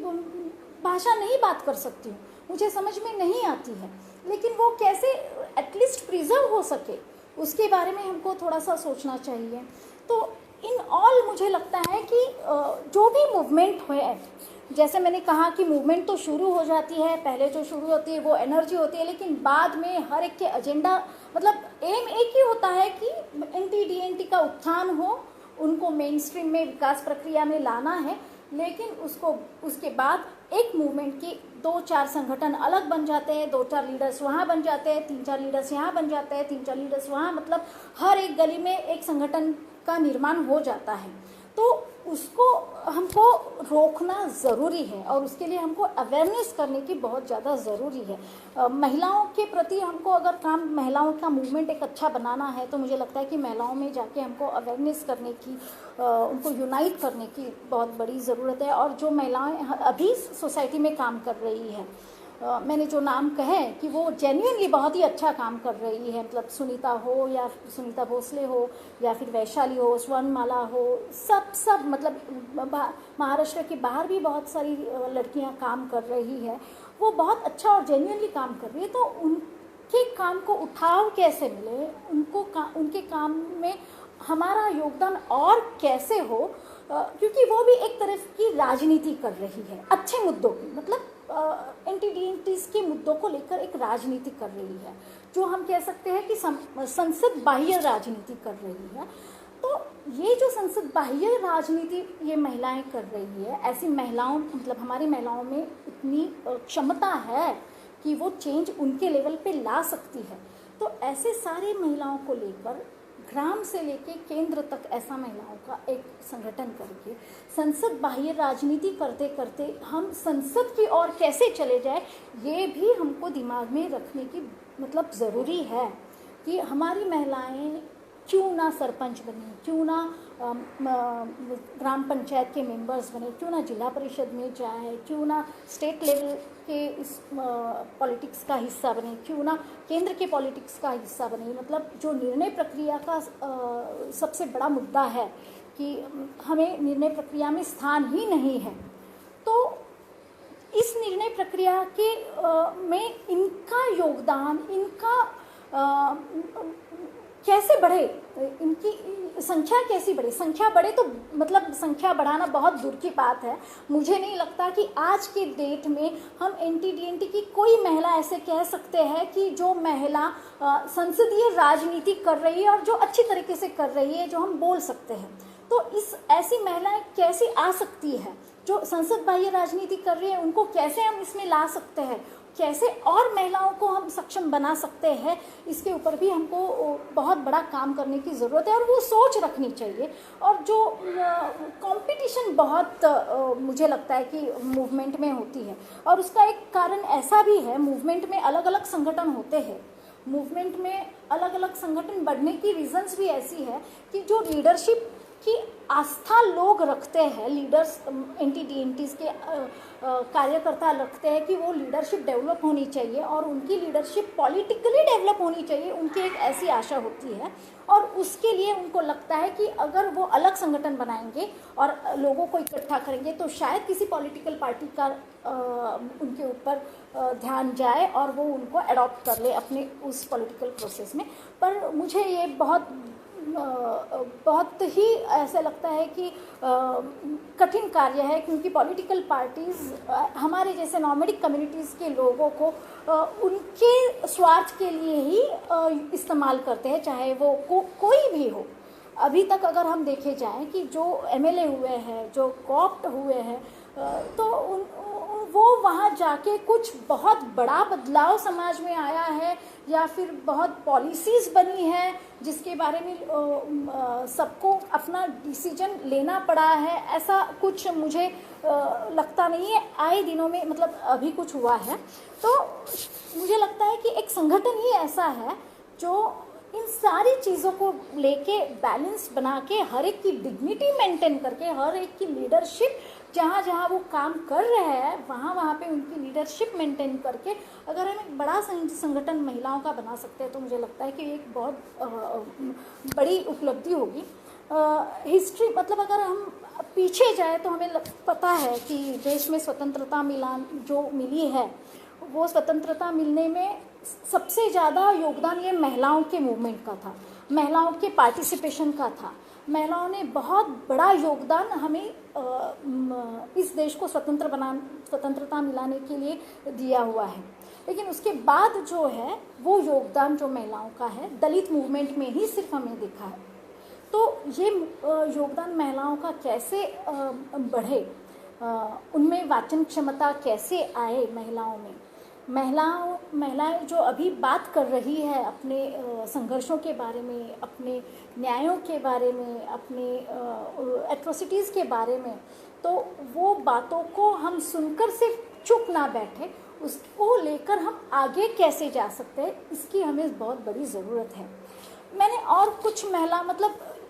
Speaker 1: भाषा नहीं बात कर सकती हूँ, मुझे समझ में नहीं आती है, लेकिन वो कैसे एटलीस्ट प्रिजर्व हो सके, उसके बारे में हमको थोड़ा सा सोचना चाहिए। तो इन ऑल मुझे लगता है कि जो भी मूवमेंट है, जैसे मैंने कहा कि मूवमेंट तो शुरू हो जाती है, पहले जो शुरू होती है वो एनर्जी होती है, लेकिन बाद में हर एक के एजेंडा, मतलब एम एक ही होता है कि एंटी डीएनटी का उत्थान हो, उनको मेन स्ट्रीम में विकास प्रक्रिया में लाना है। लेकिन उसके बाद एक मूवमेंट की 2-4 संगठन अलग बन जाते हैं, 2-4 लीडर्स वहाँ बन जाते हैं, 3-4 लीडर्स यहाँ बन जाते हैं, 3-4 लीडर्स वहाँ, मतलब हर एक गली में एक संगठन का निर्माण हो जाता है। तो उसको हमको रोकना ज़रूरी है और उसके लिए हमको अवेयरनेस करने की बहुत ज़्यादा ज़रूरी है। महिलाओं के प्रति हमको अगर महिलाओं का मूवमेंट एक अच्छा बनाना है, तो मुझे लगता है कि महिलाओं में जाके हमको अवेयरनेस करने की, उनको यूनाइट करने की बहुत बड़ी ज़रूरत है। और जो महिलाएं अभी सोसाइटी में काम कर रही हैं, मैंने जो नाम कहे कि वो जेन्युइनली बहुत ही अच्छा काम कर रही है, मतलब सुनीता हो या सुनीता भोसले हो या फिर वैशाली हो, स्वर्णमाला हो, सब मतलब महाराष्ट्र के बाहर भी बहुत सारी लड़कियां काम कर रही है, वो बहुत अच्छा और जेन्युइनली काम कर रही है। तो उनके काम को उठाव कैसे मिले, उनके काम में हमारा योगदान और कैसे हो, क्योंकि वो भी एक तरफ की राजनीति कर रही है अच्छे मुद्दों की, मतलब एंटी डीएनटीज के मुद्दों को लेकर एक राजनीति कर रही है, जो हम कह सकते हैं कि संसद बाह्य राजनीति कर रही है। तो ये जो संसद बाह्य राजनीति ये महिलाएं कर रही है, ऐसी महिलाओं मतलब हमारी महिलाओं में इतनी क्षमता है कि वो चेंज उनके लेवल पे ला सकती है। तो ऐसे सारे महिलाओं को लेकर ग्राम से लेके केंद्र तक ऐसा महिलाओं का एक संगठन करके संसद बाह्य राजनीति करते करते हम संसद की ओर कैसे चले जाए, ये भी हमको दिमाग में रखने की मतलब ज़रूरी है कि हमारी महिलाएं क्यों ना सरपंच बने, क्यों ना ग्राम पंचायत के मेंबर्स बने, क्यों ना जिला परिषद में जाए, क्यों ना स्टेट लेवल के इस पॉलिटिक्स का हिस्सा बने, क्यों ना केंद्र के पॉलिटिक्स का हिस्सा बने। मतलब जो निर्णय प्रक्रिया का सबसे बड़ा मुद्दा है कि हमें निर्णय प्रक्रिया में स्थान ही नहीं है, तो इस निर्णय प्रक्रिया के में इनका योगदान, इनका कैसे बढ़े, इनकी संख्या कैसी बढ़े। संख्या बढ़े तो मतलब संख्या बढ़ाना बहुत दूर की बात है। मुझे नहीं लगता कि आज के डेट में हम एंटी डीएनटी की कोई महिला ऐसे कह सकते हैं कि जो महिला संसदीय राजनीति कर रही है और जो अच्छी तरीके से कर रही है, जो हम बोल सकते हैं। तो इस ऐसी महिलाएं कैसे आ सकती है जो संसद बाह्य राजनीति कर रही है, उनको कैसे हम इसमें ला सकते हैं, कैसे और महिलाओं को हम सक्षम बना सकते हैं, इसके ऊपर भी हमको बहुत बड़ा काम करने की ज़रूरत है और वो सोच रखनी चाहिए। और जो कंपटीशन बहुत मुझे लगता है कि मूवमेंट में होती है, और उसका एक कारण ऐसा भी है, मूवमेंट में अलग अलग संगठन होते हैं, मूवमेंट में अलग अलग संगठन बढ़ने की रीजंस भी ऐसी है कि जो लीडरशिप की आस्था लोग रखते हैं, लीडर्स एंटी डीएनटीज के कार्यकर्ता रखते हैं कि वो लीडरशिप डेवलप होनी चाहिए और उनकी लीडरशिप पॉलिटिकली डेवलप होनी चाहिए, उनकी एक ऐसी आशा होती है। और उसके लिए उनको लगता है कि अगर वो अलग संगठन बनाएंगे और लोगों को इकट्ठा करेंगे तो शायद किसी पॉलिटिकल पार्टी का उनके ऊपर ध्यान जाए और वो उनको अडॉप्ट कर ले अपने उस पॉलिटिकल प्रोसेस में। पर मुझे ये बहुत ही ऐसा लगता है कि कठिन कार्य है, क्योंकि पॉलिटिकल पार्टीज़ हमारे जैसे नॉर्मडिक कम्युनिटीज़ के लोगों को उनके स्वार्थ के लिए ही इस्तेमाल करते हैं, चाहे वो कोई भी हो। अभी तक अगर हम देखे जाएं कि जो एमएलए हुए हैं, जो कॉप्ट हुए हैं, तो वो वहाँ जाके कुछ बहुत बड़ा बदलाव समाज में आया है या फिर बहुत पॉलिसीज़ बनी है जिसके बारे में सबको अपना डिसीजन लेना पड़ा है, ऐसा कुछ मुझे लगता नहीं है आए दिनों में, मतलब अभी कुछ हुआ है। तो मुझे लगता है कि एक संगठन ही ऐसा है जो इन सारी चीज़ों को लेके बैलेंस बना के, हर एक की डिग्निटी मेंटेन करके, हर एक की लीडरशिप जहाँ जहाँ वो काम कर रहे हैं वहाँ पे उनकी लीडरशिप मेंटेन करके अगर हम एक बड़ा संगठन महिलाओं का बना सकते हैं तो मुझे लगता है कि एक बहुत बड़ी उपलब्धि होगी। हिस्ट्री मतलब अगर हम पीछे जाए तो हमें पता है कि देश में स्वतंत्रता जो मिली है, वो स्वतंत्रता मिलने में सबसे ज़्यादा योगदान ये महिलाओं के मूवमेंट का था, महिलाओं के पार्टिसिपेशन का था। महिलाओं ने बहुत बड़ा योगदान हमें इस देश को स्वतंत्रता मिलाने के लिए दिया हुआ है। लेकिन उसके बाद जो है वो योगदान जो महिलाओं का है दलित मूवमेंट में ही सिर्फ हमें दिखा है। तो ये योगदान महिलाओं का कैसे बढ़े, उनमें वाचन क्षमता कैसे आए महिलाओं में, महिलाएं जो अभी बात कर रही है अपने संघर्षों के बारे में, अपने न्यायों के बारे में, अपने एट्रोसिटीज़ के बारे में, तो वो बातों को हम सुनकर सिर्फ चुप ना बैठे, उसको लेकर हम आगे कैसे जा सकते हैं, इसकी हमें बहुत बड़ी ज़रूरत है। मैंने और कुछ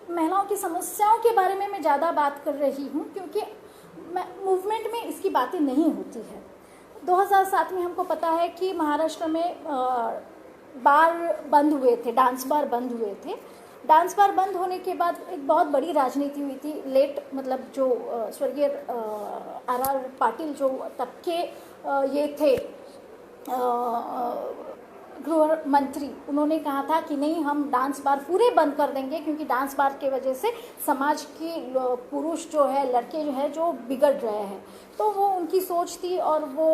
Speaker 1: महिलाओं की समस्याओं के बारे में मैं ज़्यादा बात कर रही हूँ क्योंकि मूवमेंट में इसकी बातें नहीं होती है। 2007 में हमको पता है कि महाराष्ट्र में बार बंद हुए थे, डांस बार बंद हुए थे। डांस बार बंद होने के बाद एक बहुत बड़ी राजनीति हुई थी। मतलब जो स्वर्गीय RR पाटिल जो तब के ये थे गृह मंत्री, उन्होंने कहा था कि नहीं, हम डांस बार पूरे बंद कर देंगे क्योंकि डांस बार की वजह से समाज के पुरुष जो है, लड़के जो है, जो बिगड़ रहे हैं। तो वो उनकी सोच थी और वो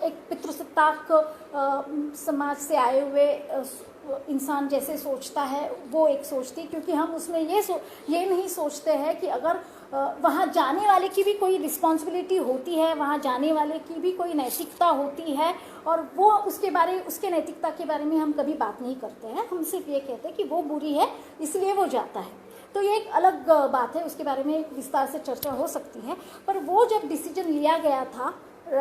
Speaker 1: एक पितृसत्ताक समाज से आए हुए इंसान जैसे सोचता है, वो एक सोच थी। क्योंकि हम उसमें ये नहीं सोचते हैं कि अगर वहाँ जाने वाले की भी कोई रिस्पॉन्सिबिलिटी होती है, वहाँ जाने वाले की भी कोई नैतिकता होती है, और वो उसके नैतिकता के बारे में हम कभी बात नहीं करते हैं। हम सिर्फ ये कहते हैं कि वो बुरी है इसलिए वो जाता है। तो ये एक अलग बात है, उसके बारे में विस्तार से चर्चा हो सकती है। पर वो जब डिसीजन लिया गया था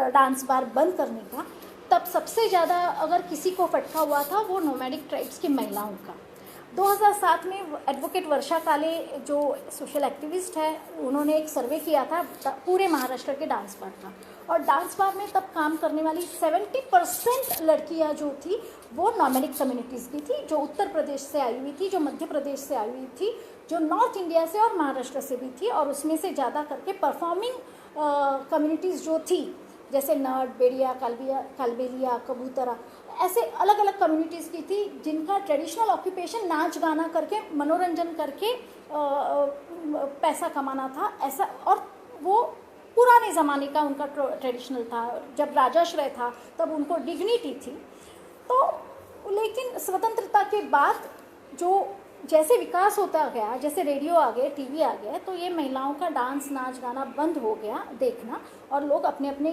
Speaker 1: डांस बार बंद करने का, तब सबसे ज़्यादा अगर किसी को फटका हुआ था वो नोमैडिक ट्राइब्स की महिलाओं का। 2007 में एडवोकेट वर्षा काले जो सोशल एक्टिविस्ट है, उन्होंने एक सर्वे किया था पूरे महाराष्ट्र के डांस बार का, और डांस बार में तब काम करने वाली 70% लड़कियां जो थी वो नॉर्मेडिक कम्युनिटीज़ की थी, जो उत्तर प्रदेश से आई हुई थी, जो मध्य प्रदेश से आई हुई थी, जो नॉर्थ इंडिया से और महाराष्ट्र से भी थी। और उसमें से ज़्यादा करके परफॉर्मिंग कम्युनिटीज़ जो थी, जैसे नट, बेड़िया, कालबेलिया, कबूतरा, ऐसे अलग अलग कम्युनिटीज़ की थी जिनका ट्रेडिशनल ऑक्यूपेशन नाच गाना करके, मनोरंजन करके पैसा कमाना था ऐसा। और वो पुराने ज़माने का उनका ट्रेडिशनल था, जब राजाश्रय था तब उनको डिग्निटी थी। तो लेकिन स्वतंत्रता के बाद जो जैसे विकास होता गया, जैसे रेडियो आ गए, टीवी आ गया, तो ये महिलाओं का डांस, नाच गाना बंद हो गया देखना, और लोग अपने अपने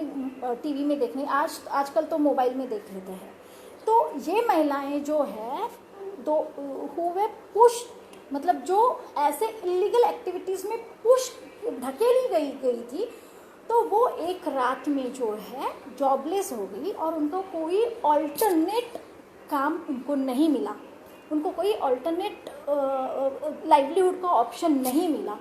Speaker 1: टीवी में देखने, आजकल तो मोबाइल में देख लेते हैं। तो ये महिलाएं जो है हुए पुश, मतलब जो ऐसे इलीगल एक्टिविटीज़ में पुश ढकेली गई थी, तो वो एक रात में जो है जॉबलेस हो गई और उनको कोई ऑल्टरनेट काम उनको नहीं मिला, उनको कोई ऑल्टरनेट लाइवलीहुड का ऑप्शन नहीं मिला।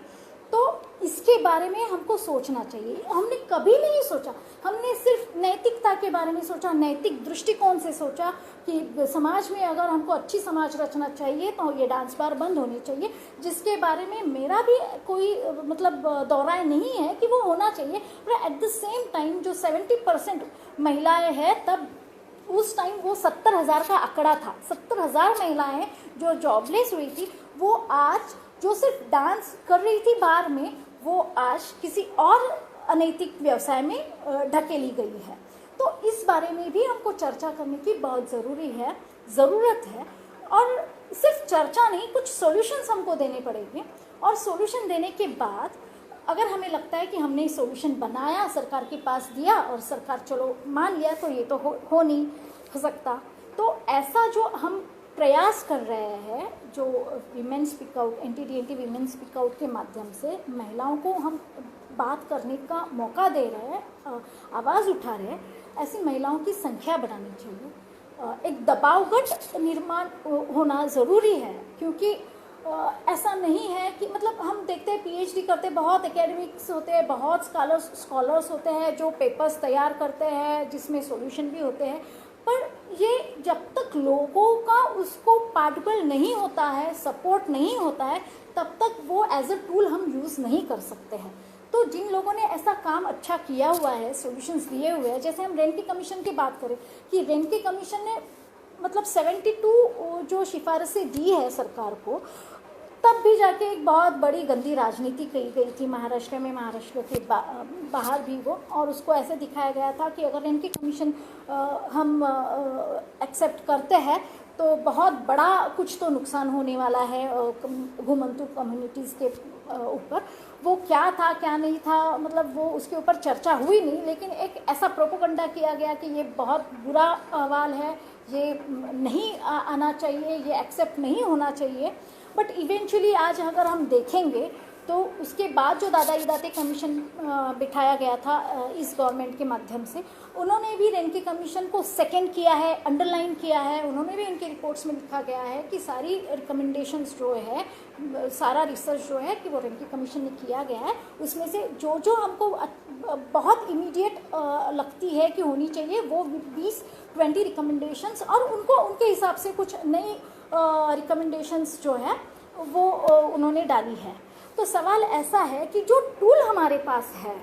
Speaker 1: तो इसके बारे में हमको सोचना चाहिए। हमने कभी नहीं सोचा, हमने सिर्फ नैतिकता के बारे में सोचा, नैतिक दृष्टिकोण से सोचा कि समाज में अगर हमको अच्छी समाज रचना चाहिए तो ये डांस बार बंद होनी चाहिए, जिसके बारे में मेरा भी कोई मतलब दौराय नहीं है कि वो होना चाहिए। पर एट द सेम टाइम जो 70% महिलाएं हैं, तब उस टाइम वो 70,000 का आंकड़ा था। 70,000 महिलाएं जो जॉबलेस हुई थी, वो आज जो सिर्फ डांस कर रही थी बार में, वो आज किसी और अनैतिक व्यवसाय में ढकेली गई है। तो इस बारे में भी हमको चर्चा करने की बहुत ज़रूरत है। और सिर्फ चर्चा नहीं, कुछ सॉल्यूशंस हमको देने पड़ेंगे। और सॉल्यूशन देने के बाद अगर हमें लगता है कि हमने सॉल्यूशन बनाया, सरकार के पास दिया और सरकार चलो मान लिया, तो ये तो हो नहीं सकता। तो ऐसा जो हम प्रयास कर रहे हैं, जो women speak out, anti-DNT women speak out के माध्यम से महिलाओं को हम बात करने का मौका दे रहे हैं, आवाज़ उठा रहे हैं, ऐसी महिलाओं की संख्या बढ़ानी चाहिए। एक दबावगढ़ निर्माण होना ज़रूरी है, क्योंकि ऐसा नहीं है कि मतलब हम देखते हैं पीएचडी करते बहुत एकेडमिक्स होते हैं, बहुत स्कॉलर्स होते हैं जो पेपर्स तैयार करते हैं जिसमें सॉल्यूशन भी होते हैं, पर ये जब तक लोगों का उसको पार्टिबल नहीं होता है, सपोर्ट नहीं होता है, तब तक वो एज अ टूल हम यूज़ नहीं कर सकते हैं। तो जिन लोगों ने ऐसा काम अच्छा किया हुआ है, सॉल्यूशंस दिए हुए हैं, जैसे हम रेंकी कमीशन की बात करें कि रेंकी कमीशन ने मतलब 72 जो सिफारिशें दी है सरकार को, तब भी जाके एक बहुत बड़ी गंदी राजनीति की गई थी महाराष्ट्र में, महाराष्ट्र के बाहर भी वो, और उसको ऐसे दिखाया गया था कि अगर रेंकी कमीशन हम एक्सेप्ट करते हैं तो बहुत बड़ा कुछ तो नुकसान होने वाला है घुमंतु कम्युनिटीज़ के ऊपर। वो क्या था क्या नहीं था, मतलब वो उसके ऊपर चर्चा हुई नहीं, लेकिन एक ऐसा प्रोपोगंडा किया गया कि ये बहुत बुरा अहवाल है, ये नहीं आना चाहिए, ये एक्सेप्ट नहीं होना चाहिए। बट इवेंचुअली आज अगर हम देखेंगे तो उसके बाद जो दादाई दाते कमीशन बिठाया गया था इस गवर्नमेंट के माध्यम से, उन्होंने भी रेंकी कमीशन को सेकेंड किया है, अंडरलाइन किया है। उन्होंने भी उनके रिपोर्ट्स में लिखा गया है कि सारी रिकमेंडेशंस जो है, सारा रिसर्च जो है कि वो रेंकी कमीशन ने किया गया है, उसमें से जो हमको बहुत इमीडिएट लगती है कि होनी चाहिए, वो 20-20 रिकमेंडेशंस, और उनको उनके हिसाब से कुछ नई रिकमेंडेशंस जो है वो उन्होंने डाली है। तो सवाल ऐसा है कि जो टूल हमारे पास है,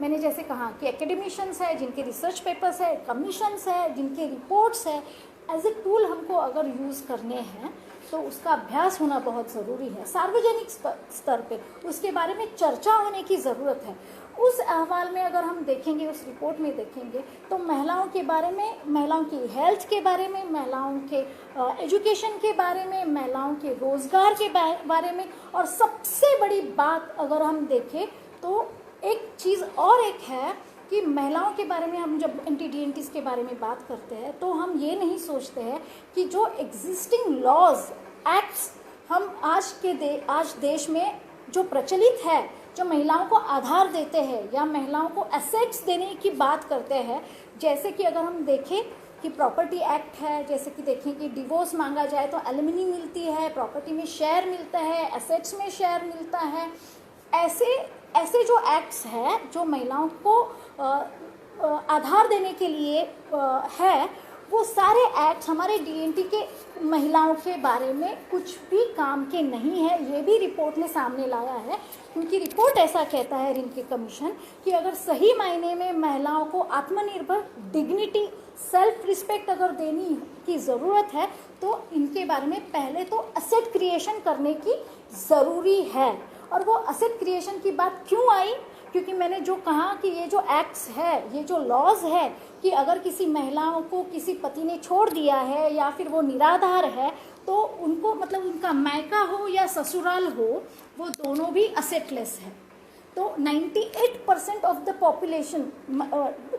Speaker 1: मैंने जैसे कहा कि एकेडमिशियंस है जिनके रिसर्च पेपर्स है, कमीशंस है जिनके रिपोर्ट्स है, एज ए टूल हमको अगर यूज़ करने हैं तो उसका अभ्यास होना बहुत ज़रूरी है, सार्वजनिक स्तर पे उसके बारे में चर्चा होने की ज़रूरत है। उस अहवाल में अगर हम देखेंगे, उस रिपोर्ट में देखेंगे, तो महिलाओं के बारे में, महिलाओं की हेल्थ के बारे में, महिलाओं के एजुकेशन के बारे में, महिलाओं के रोज़गार के बारे में, और सबसे बड़ी बात अगर हम देखें तो एक चीज़ और एक है कि महिलाओं के बारे में हम जब एंटी-डीएनटीज़ के बारे में बात करते हैं तो हम ये नहीं सोचते हैं कि जो एग्जिस्टिंग लॉज, एक्ट्स हम आज देश में जो प्रचलित है, जो महिलाओं को आधार देते हैं या महिलाओं को एसेट्स देने की बात करते हैं, जैसे कि अगर हम देखें कि प्रॉपर्टी एक्ट है, जैसे कि देखें कि डिवोर्स मांगा जाए तो एलिमनी मिलती है, प्रॉपर्टी में शेयर मिलता है, एसेट्स में शेयर मिलता है, ऐसे जो एक्ट्स हैं जो महिलाओं को आधार देने के लिए है, वो सारे एक्ट्स हमारे डीएनटी के महिलाओं के बारे में कुछ भी काम के नहीं है। ये भी रिपोर्ट ने सामने लाया है, क्योंकि रिपोर्ट ऐसा कहता है रिंकी कमीशन कि अगर सही मायने में महिलाओं को आत्मनिर्भर, डिग्निटी, सेल्फ रिस्पेक्ट अगर देनी की ज़रूरत है तो इनके बारे में पहले तो असेट क्रिएशन करने की ज़रूरी है। और वो असेट क्रिएशन की बात क्यों आई? क्योंकि मैंने जो कहा कि ये जो एक्ट्स है, ये जो लॉज है, कि अगर किसी महिलाओं को किसी पति ने छोड़ दिया है या फिर वो निराधार है तो उनको, मतलब उनका मायका हो या ससुराल हो, वो दोनों भी असेटलेस है। तो 98% ऑफ द पॉपुलेशन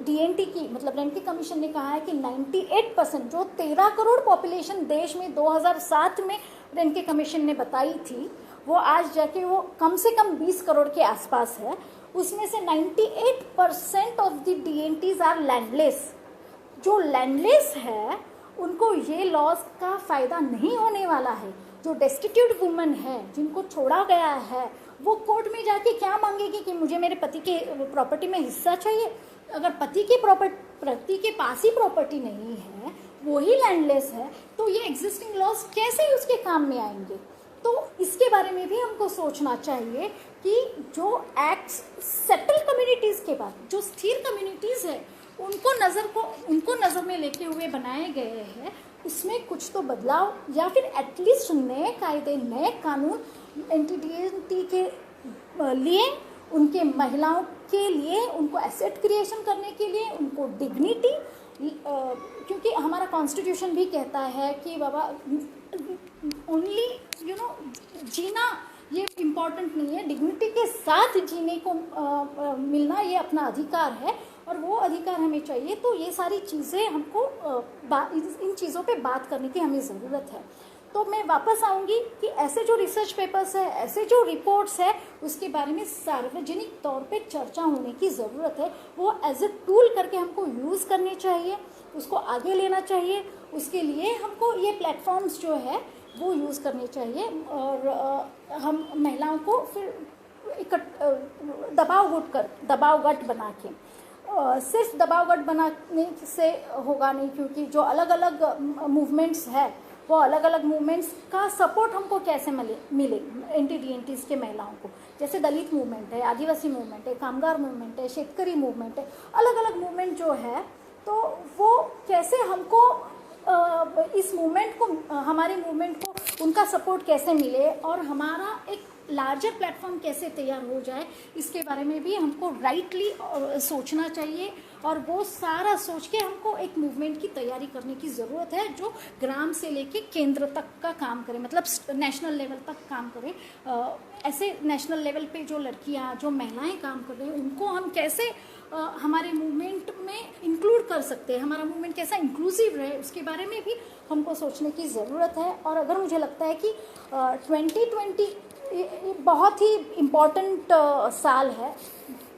Speaker 1: डीएनटी की, मतलब रेंकी कमीशन ने कहा है कि 98%, जो 13 करोड़ पॉपुलेशन देश में 2007 में रेंकी कमीशन ने बताई थी, वो आज जाके वो कम से कम 20 करोड़ के आसपास है। उसमें से 98% ऑफ द डीएनटीज आर लैंडलेस। जो लैंडलेस है उनको ये लॉस का फ़ायदा नहीं होने वाला है। जो डेस्टिट्यूट वुमन है, जिनको छोड़ा गया है, वो कोर्ट में जाके क्या मांगेगी कि मुझे मेरे पति के प्रॉपर्टी में हिस्सा चाहिए। अगर पति के पास ही प्रॉपर्टी नहीं है, वो ही लैंडलेस है, तो ये एग्जिस्टिंग लॉस कैसे उसके काम में आएंगे? तो इसके बारे में भी हमको सोचना चाहिए कि जो एक्ट्स सेटल कम्युनिटीज़ के बाद, जो स्थिर कम्युनिटीज़ है, उनको नज़र में लेके हुए बनाए गए हैं, उसमें कुछ तो बदलाव या फिर एटलीस्ट नए कायदे, नए कानून एंटी-डीएनटी के लिए, उनके महिलाओं के लिए, उनको एसेट क्रिएशन करने के लिए, उनको डिग्निटी, क्योंकि हमारा कॉन्स्टिट्यूशन भी कहता है कि बाबा ओनली जीना ये इम्पॉर्टेंट नहीं है, डिग्निटी के साथ जीने को मिलना ये अपना अधिकार है और वो अधिकार हमें चाहिए। तो ये सारी चीज़ें हमको इन चीज़ों पे बात करने की हमें ज़रूरत है। तो मैं वापस आऊँगी कि ऐसे जो रिसर्च पेपर्स है, ऐसे जो रिपोर्ट्स है, उसके बारे में सार्वजनिक तौर पे चर्चा होने की ज़रूरत है। वो एज ए टूल करके हमको यूज़ करने चाहिए, उसको आगे लेना चाहिए। उसके लिए हमको ये प्लेटफॉर्म्स जो है वो यूज़ करने चाहिए और हम महिलाओं को फिर दबाव गट बना के, सिर्फ दबाव गट बनाने से होगा नहीं, क्योंकि जो अलग अलग मूवमेंट्स है, वो अलग अलग मूवमेंट्स का सपोर्ट हमको कैसे मिले एंटी-डीएनटीज़ के महिलाओं को। जैसे दलित मूवमेंट है, आदिवासी मूवमेंट है, कामगार मूवमेंट है, शेतकरी मूवमेंट है, अलग अलग मूवमेंट जो है, तो वो कैसे हमको इस मूवमेंट को, हमारे मूवमेंट को उनका सपोर्ट कैसे मिले और हमारा एक लार्जर प्लेटफॉर्म कैसे तैयार हो जाए, इसके बारे में भी हमको राइटली सोचना चाहिए। और वो सारा सोच के हमको एक मूवमेंट की तैयारी करने की ज़रूरत है जो ग्राम से लेके केंद्र तक का काम करे, मतलब नेशनल लेवल तक काम करे। ऐसे नेशनल लेवल पे जो लड़कियां, जो महिलाएं काम कर रही हैं, उनको हम कैसे हमारे मूवमेंट में इंक्लूड कर सकते हैं, हमारा मूवमेंट कैसा इंक्लूसिव रहे, उसके बारे में भी हमको सोचने की ज़रूरत है। और अगर मुझे लगता है कि 2020 बहुत ही इम्पॉर्टेंट साल है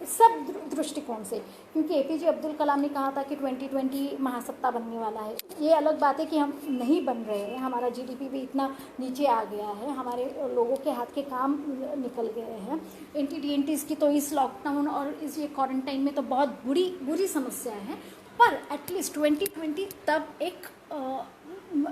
Speaker 1: सब दृष्टिकोण से, क्योंकि एपीजे अब्दुल कलाम ने कहा था कि 2020 महासत्ता बनने वाला है। ये अलग बात है कि हम नहीं बन रहे हैं, हमारा जीडीपी भी इतना नीचे आ गया है, हमारे लोगों के हाथ के काम निकल गए हैं। एंटी-डीएनटीज़ की तो इस लॉकडाउन और इस ये क्वारंटाइन में तो बहुत बुरी समस्या है, पर एटलीस्ट 2020 तब एक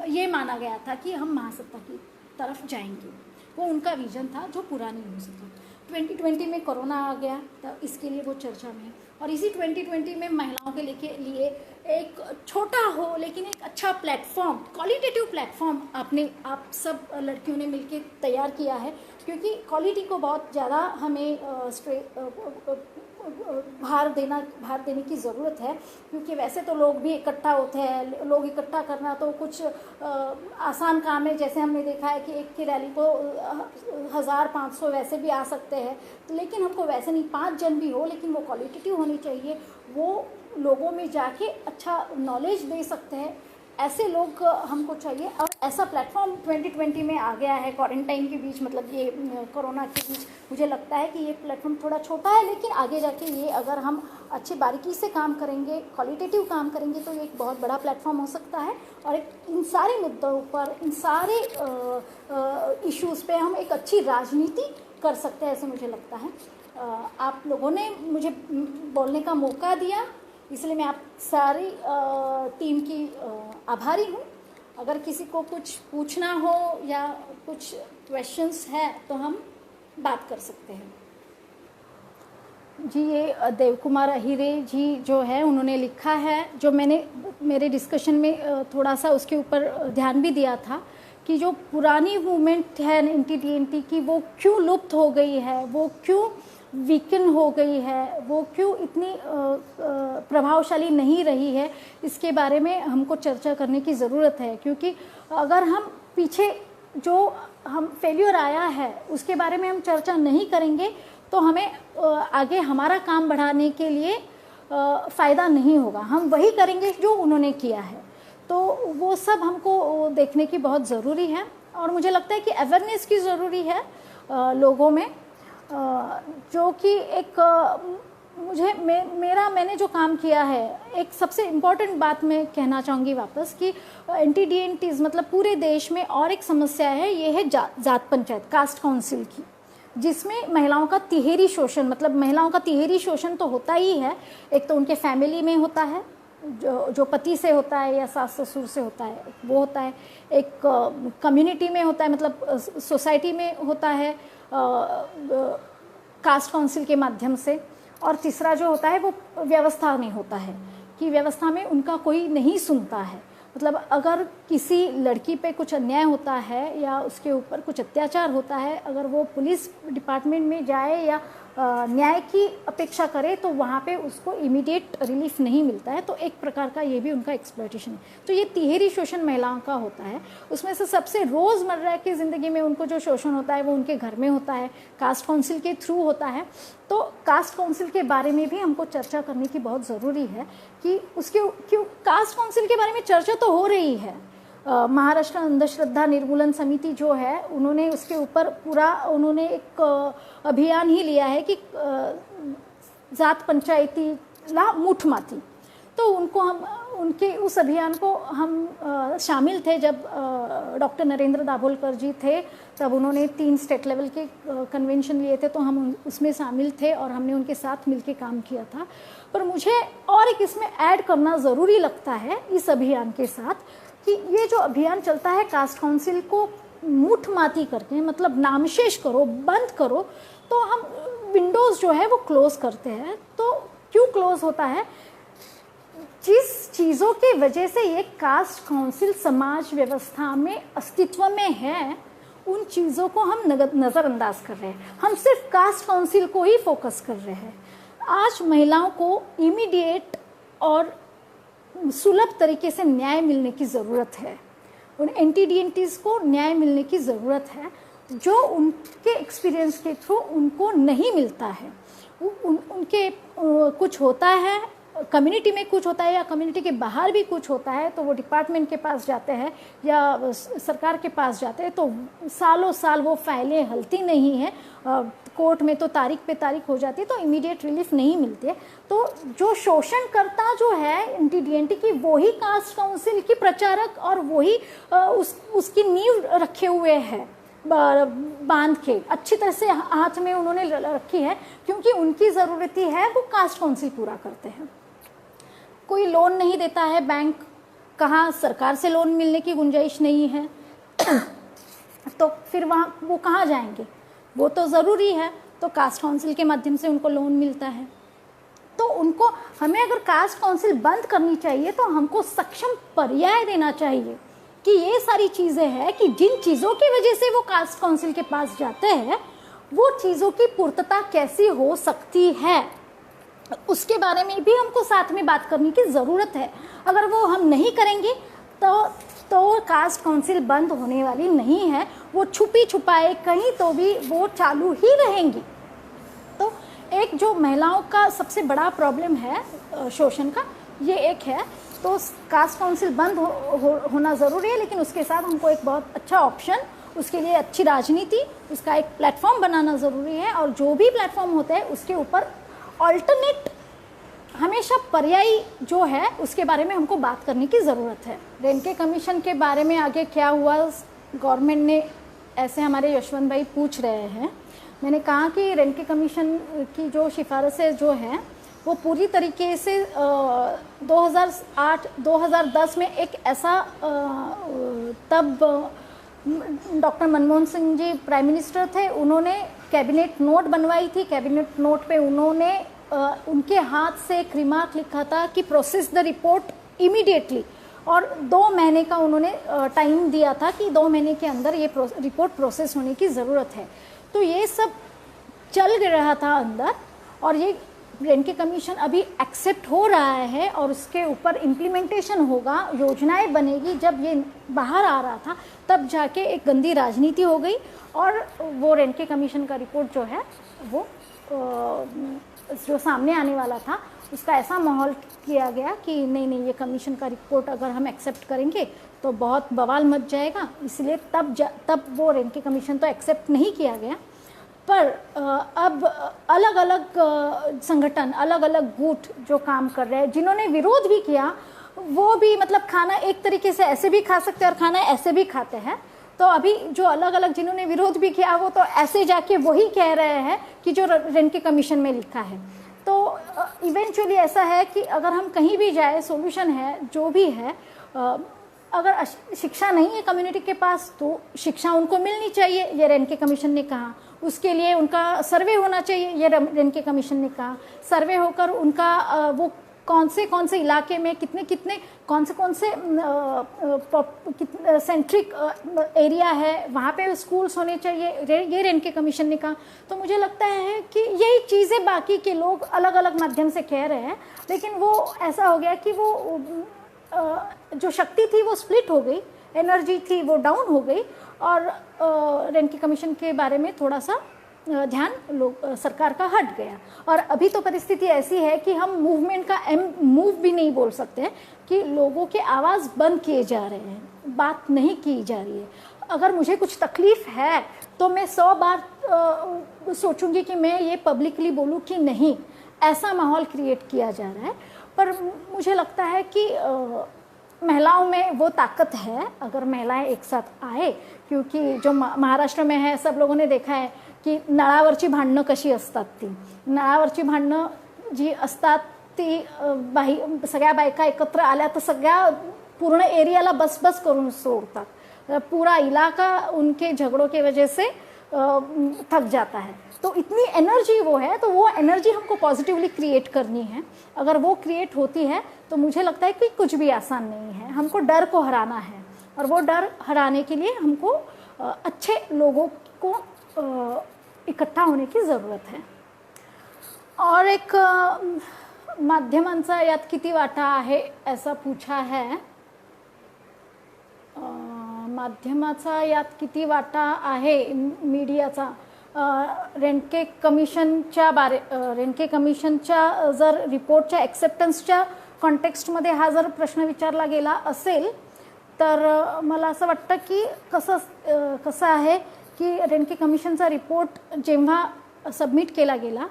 Speaker 1: ये माना गया था कि हम महासत्ता की तरफ जाएंगे। वो उनका विजन था जो पूरा नहीं हो सका। 2020 में कोरोना आ गया, तो इसके लिए वो चर्चा में, और इसी 2020 में महिलाओं के लिए एक छोटा हो लेकिन एक अच्छा प्लेटफॉर्म, क्वालिटेटिव प्लेटफॉर्म आप सब लड़कियों ने मिलकर तैयार किया है, क्योंकि क्वालिटी को बहुत ज़्यादा हमें भार देने की ज़रूरत है, क्योंकि वैसे तो लोग भी इकट्ठा होते हैं, लोग इकट्ठा करना तो कुछ आसान काम है। जैसे हमने देखा है कि एक की रैली को 1500 वैसे भी आ सकते हैं, तो लेकिन हमको वैसे नहीं, 5 जन भी हो लेकिन वो क्वालिटेटिव होनी चाहिए, वो लोगों में जाके अच्छा नॉलेज दे सकते हैं, ऐसे लोग हमको चाहिए। और ऐसा प्लेटफॉर्म 2020 में आ गया है, क्वारंटाइन के बीच, मतलब ये कोरोना के बीच। मुझे लगता है कि ये प्लेटफॉर्म थोड़ा छोटा है, लेकिन आगे जाके ये अगर हम अच्छी बारीकी से काम करेंगे, क्वालिटेटिव काम करेंगे, तो ये एक बहुत बड़ा प्लेटफॉर्म हो सकता है। और इन सारे मुद्दों पर, इन सारे इश्यूज़ पे हम एक अच्छी राजनीति कर सकते हैं, ऐसे मुझे लगता है। आप लोगों ने मुझे बोलने का मौका दिया, इसलिए मैं आप सारी टीम की आभारी हूँ। अगर किसी को कुछ पूछना हो या कुछ क्वेश्चंस है तो हम बात कर सकते हैं। जी, ये देव कुमार अहिरे जी जो है, उन्होंने लिखा है, जो मैंने मेरे डिस्कशन में थोड़ा सा उसके ऊपर ध्यान भी दिया था, कि जो पुरानी मूवमेंट है NTTNT की, वो क्यों लुप्त हो गई है, वो क्यों वीकन हो गई है, वो क्यों इतनी प्रभावशाली नहीं रही है, इसके बारे में हमको चर्चा करने की ज़रूरत है। क्योंकि अगर हम पीछे जो हम फेल्योर आया है उसके बारे में हम चर्चा नहीं करेंगे तो हमें आगे हमारा काम बढ़ाने के लिए फ़ायदा नहीं होगा। हम वही करेंगे जो उन्होंने किया है, तो वो सब हमको देखने की बहुत ज़रूरी है। और मुझे लगता है कि अवेयरनेस की ज़रूरी है लोगों में, जो कि एक मैंने जो काम किया है, एक सबसे इम्पॉर्टेंट बात मैं कहना चाहूँगी वापस, कि NTTNTs मतलब पूरे देश में और एक समस्या है, ये है जात पंचायत, कास्ट काउंसिल की, जिसमें महिलाओं का तिहेरी शोषण, मतलब महिलाओं का तिहेरी शोषण तो होता ही है। एक तो उनके फैमिली में होता है, जो पति से होता है या सास ससुर से होता है, वो होता है। एक कम्युनिटी में होता है, मतलब सोसाइटी में होता है कास्ट काउंसिल के माध्यम से। और तीसरा जो होता है वो व्यवस्था में होता है, कि व्यवस्था में उनका कोई नहीं सुनता है। मतलब अगर किसी लड़की पे कुछ अन्याय होता है या उसके ऊपर कुछ अत्याचार होता है, अगर वो पुलिस डिपार्टमेंट में जाए या न्याय की अपेक्षा करे तो वहाँ पे उसको इमीडिएट रिलीफ नहीं मिलता है। तो एक प्रकार का ये भी उनका एक्सप्लॉयटेशन है। तो ये तिहेरी शोषण महिलाओं का होता है। उसमें से सबसे रोज़मर्रा की ज़िंदगी में उनको जो शोषण होता है वो उनके घर में होता है, कास्ट काउंसिल के थ्रू होता है। तो कास्ट काउंसिल के बारे में भी हमको चर्चा करने की बहुत ज़रूरी है, कि उसके क्यों कास्ट काउंसिल के बारे में चर्चा तो हो रही है। महाराष्ट्र अंधश्रद्धा निर्मूलन समिति जो है, उन्होंने उसके ऊपर पूरा उन्होंने एक अभियान ही लिया है कि जात पंचायती ला मूठ माती। तो उनको हम उनके उस अभियान को हम शामिल थे जब डॉक्टर नरेंद्र दाभोलकर जी थे, तब उन्होंने 3 स्टेट लेवल के कन्वेंशन लिए थे, तो हम उसमें शामिल थे और हमने उनके साथ मिलकर काम किया था। पर मुझे और एक इसमें ऐड करना ज़रूरी लगता है इस अभियान के साथ, कि ये जो अभियान चलता है कास्ट काउंसिल को मुठ माती करके, मतलब नामशेष करो, बंद करो, तो हम विंडोज़ जो है वो क्लोज़ करते हैं। तो क्यों क्लोज़ होता है? जिस चीज़ों की वजह से ये कास्ट काउंसिल समाज व्यवस्था में अस्तित्व में है, उन चीज़ों को हम नज़रअंदाज कर रहे हैं। हम सिर्फ कास्ट काउंसिल को ही फोकस कर रहे हैं। आज महिलाओं को इमीडिएट और सुलभ तरीके से न्याय मिलने की ज़रूरत है। उन NTTNTs को न्याय मिलने की ज़रूरत है, जो उनके एक्सपीरियंस के थ्रू उनको नहीं मिलता है। उनके कुछ होता है, कम्युनिटी में कुछ होता है या कम्युनिटी के बाहर भी कुछ होता है, तो वो डिपार्टमेंट के पास जाते हैं या सरकार के पास जाते हैं, तो सालों साल वो फाइलें हलती नहीं हैं, कोर्ट में तो तारीख पे तारीख हो जाती है, तो इमीडिएट रिलीफ नहीं मिलती है। तो जो शोषणकर्ता जो है NTTNT की, वही कास्ट काउंसिल की प्रचारक और वही उसकी नींव रखे हुए है, बांध के अच्छी तरह से हाथ में उन्होंने रखी है, क्योंकि उनकी ज़रूरत ही है, वो कास्ट काउंसिल पूरा करते हैं। कोई लोन नहीं देता है बैंक, कहाँ सरकार से लोन मिलने की गुंजाइश नहीं है तो फिर वहाँ वो कहाँ जाएंगे? वो तो ज़रूरी है, तो कास्ट काउंसिल के माध्यम से उनको लोन मिलता है। तो उनको, हमें अगर कास्ट काउंसिल बंद करनी चाहिए तो हमको सक्षम पर्याय देना चाहिए कि ये सारी चीज़ें हैं कि जिन चीज़ों की वजह से वो कास्ट काउंसिल के पास जाते हैं वो चीज़ों की पूर्तता कैसी हो सकती है, उसके बारे में भी हमको साथ में बात करने की ज़रूरत है। अगर वो हम नहीं करेंगे तो कास्ट काउंसिल बंद होने वाली नहीं है, वो छुपी छुपाए कहीं तो भी वो चालू ही रहेंगी। तो एक जो महिलाओं का सबसे बड़ा प्रॉब्लम है शोषण का, ये एक है। तो कास्ट काउंसिल बंद होना ज़रूरी है, लेकिन उसके साथ हमको एक बहुत अच्छा ऑप्शन, उसके लिए अच्छी राजनीति, उसका एक प्लेटफॉर्म बनाना ज़रूरी है। और जो भी प्लेटफॉर्म होता है उसके ऊपर ऑल्टरनेट, हमेशा पर्यायी जो है उसके बारे में हमको बात करने की ज़रूरत है। रेणके कमीशन के बारे में आगे क्या हुआ गवर्नमेंट ने, ऐसे हमारे यशवंत भाई पूछ रहे हैं। मैंने कहा कि रेणके कमीशन की जो सिफारिशें जो हैं वो पूरी तरीके से 2008-2010 में एक ऐसा, तब doctor Manmohan Singh ji prime minister थे, उन्होंने कैबिनेट नोट बनवाई थी। कैबिनेट नोट पे उन्होंने उनके हाथ से एक रिमार्क लिखा था कि प्रोसेस द रिपोर्ट इमीडिएटली, और 2 महीने का उन्होंने टाइम दिया था कि 2 महीने के अंदर ये रिपोर्ट प्रोसेस होने की ज़रूरत है। तो ये सब चल रहा था अंदर, और ये रेणके कमीशन अभी एक्सेप्ट हो रहा है और उसके ऊपर इम्प्लीमेंटेशन होगा, योजनाएं बनेगी। जब ये बाहर आ रहा था तब जाके एक गंदी राजनीति हो गई और वो रेणके कमीशन का रिपोर्ट जो है वो जो सामने आने वाला था उसका ऐसा माहौल किया गया कि नहीं ये कमीशन का रिपोर्ट अगर हम एक्सेप्ट करेंगे तो बहुत बवाल मच जाएगा। इसलिए तब वो रेणके कमीशन तो एक्सेप्ट नहीं किया गया। पर अब अलग अलग संगठन, अलग अलग गुट जो काम कर रहे हैं, जिन्होंने विरोध भी किया, वो भी मतलब खाना एक तरीके से ऐसे भी खा सकते हैं और खाना ऐसे भी खाते हैं। तो अभी जो अलग अलग जिन्होंने विरोध भी किया वो तो ऐसे जाके वही कह रहे हैं कि जो रेणके कमीशन में लिखा है। तो इवेंचुअली ऐसा है कि अगर हम कहीं भी जाए, सॉल्यूशन है जो भी है, अगर शिक्षा नहीं है कम्युनिटी के पास तो शिक्षा उनको मिलनी चाहिए, ये रेणके कमीशन ने कहा। उसके लिए उनका सर्वे होना चाहिए, ये रेणके कमीशन ने कहा। सर्वे होकर उनका वो कौन से इलाके में कितने कौन से सेंट्रिक एरिया है, वहाँ पे स्कूल्स होने चाहिए, ये रेणके कमीशन ने कहा। तो मुझे लगता है कि यही चीज़ें बाकी के लोग अलग अलग माध्यम से कह रहे हैं, लेकिन वो ऐसा हो गया कि वो जो शक्ति थी वो स्प्लिट हो गई, एनर्जी थी वो डाउन हो गई, और रेणके कमीशन के बारे में थोड़ा सा ध्यान सरकार का हट गया। और अभी तो परिस्थिति ऐसी है कि हम मूवमेंट का मूव भी नहीं बोल सकते हैं कि लोगों के आवाज़ बंद किए जा रहे हैं, बात नहीं की जा रही है। अगर मुझे कुछ तकलीफ़ है तो मैं 100 बार सोचूंगी कि मैं ये पब्लिकली बोलूँ कि नहीं, ऐसा माहौल क्रिएट किया जा रहा है। पर मुझे लगता है कि महिलाओं में वो ताकत है अगर महिलाएं एक साथ आए, क्योंकि जो महाराष्ट्र में है, सब लोगों ने देखा है की नळावरची भांडणं कशी असतात ती, नळावरची भांडणं जी असतात ती सगळ्या बायका एकत्र आल्या तर सगळ्या पूर्ण एरियाला बस करून सोडतात, पूरा इलाका उनके झगड़ों की वजह से थक जाता है। तो इतनी एनर्जी वो है, तो वो एनर्जी हमको पॉजिटिवली क्रिएट करनी है। अगर वो क्रिएट होती है तो मुझे लगता है कि कुछ भी आसान नहीं है। हमको डर को हराना है, और वो डर हराने के लिए हमको अच्छे लोगों को इकट्ठा होने की ज़रूरत है। और एक माध्यमांचा यात किती वाटा आहे ऐसा पूछा है। माध्यमाचा यात किती वाटा आहे मीडियाचा, रेणके कमिशनच्या जर रिपोर्टच्या ॲक्सेप्टन्सच्या कॉन्टेक्स्टमध्ये हा जर प्रश्न विचारला गेला असेल तर मला असं वाटतं की कसं आहे की रेणके कमिशनचा रिपोर्ट जेव्हा सबमिट केला गेला,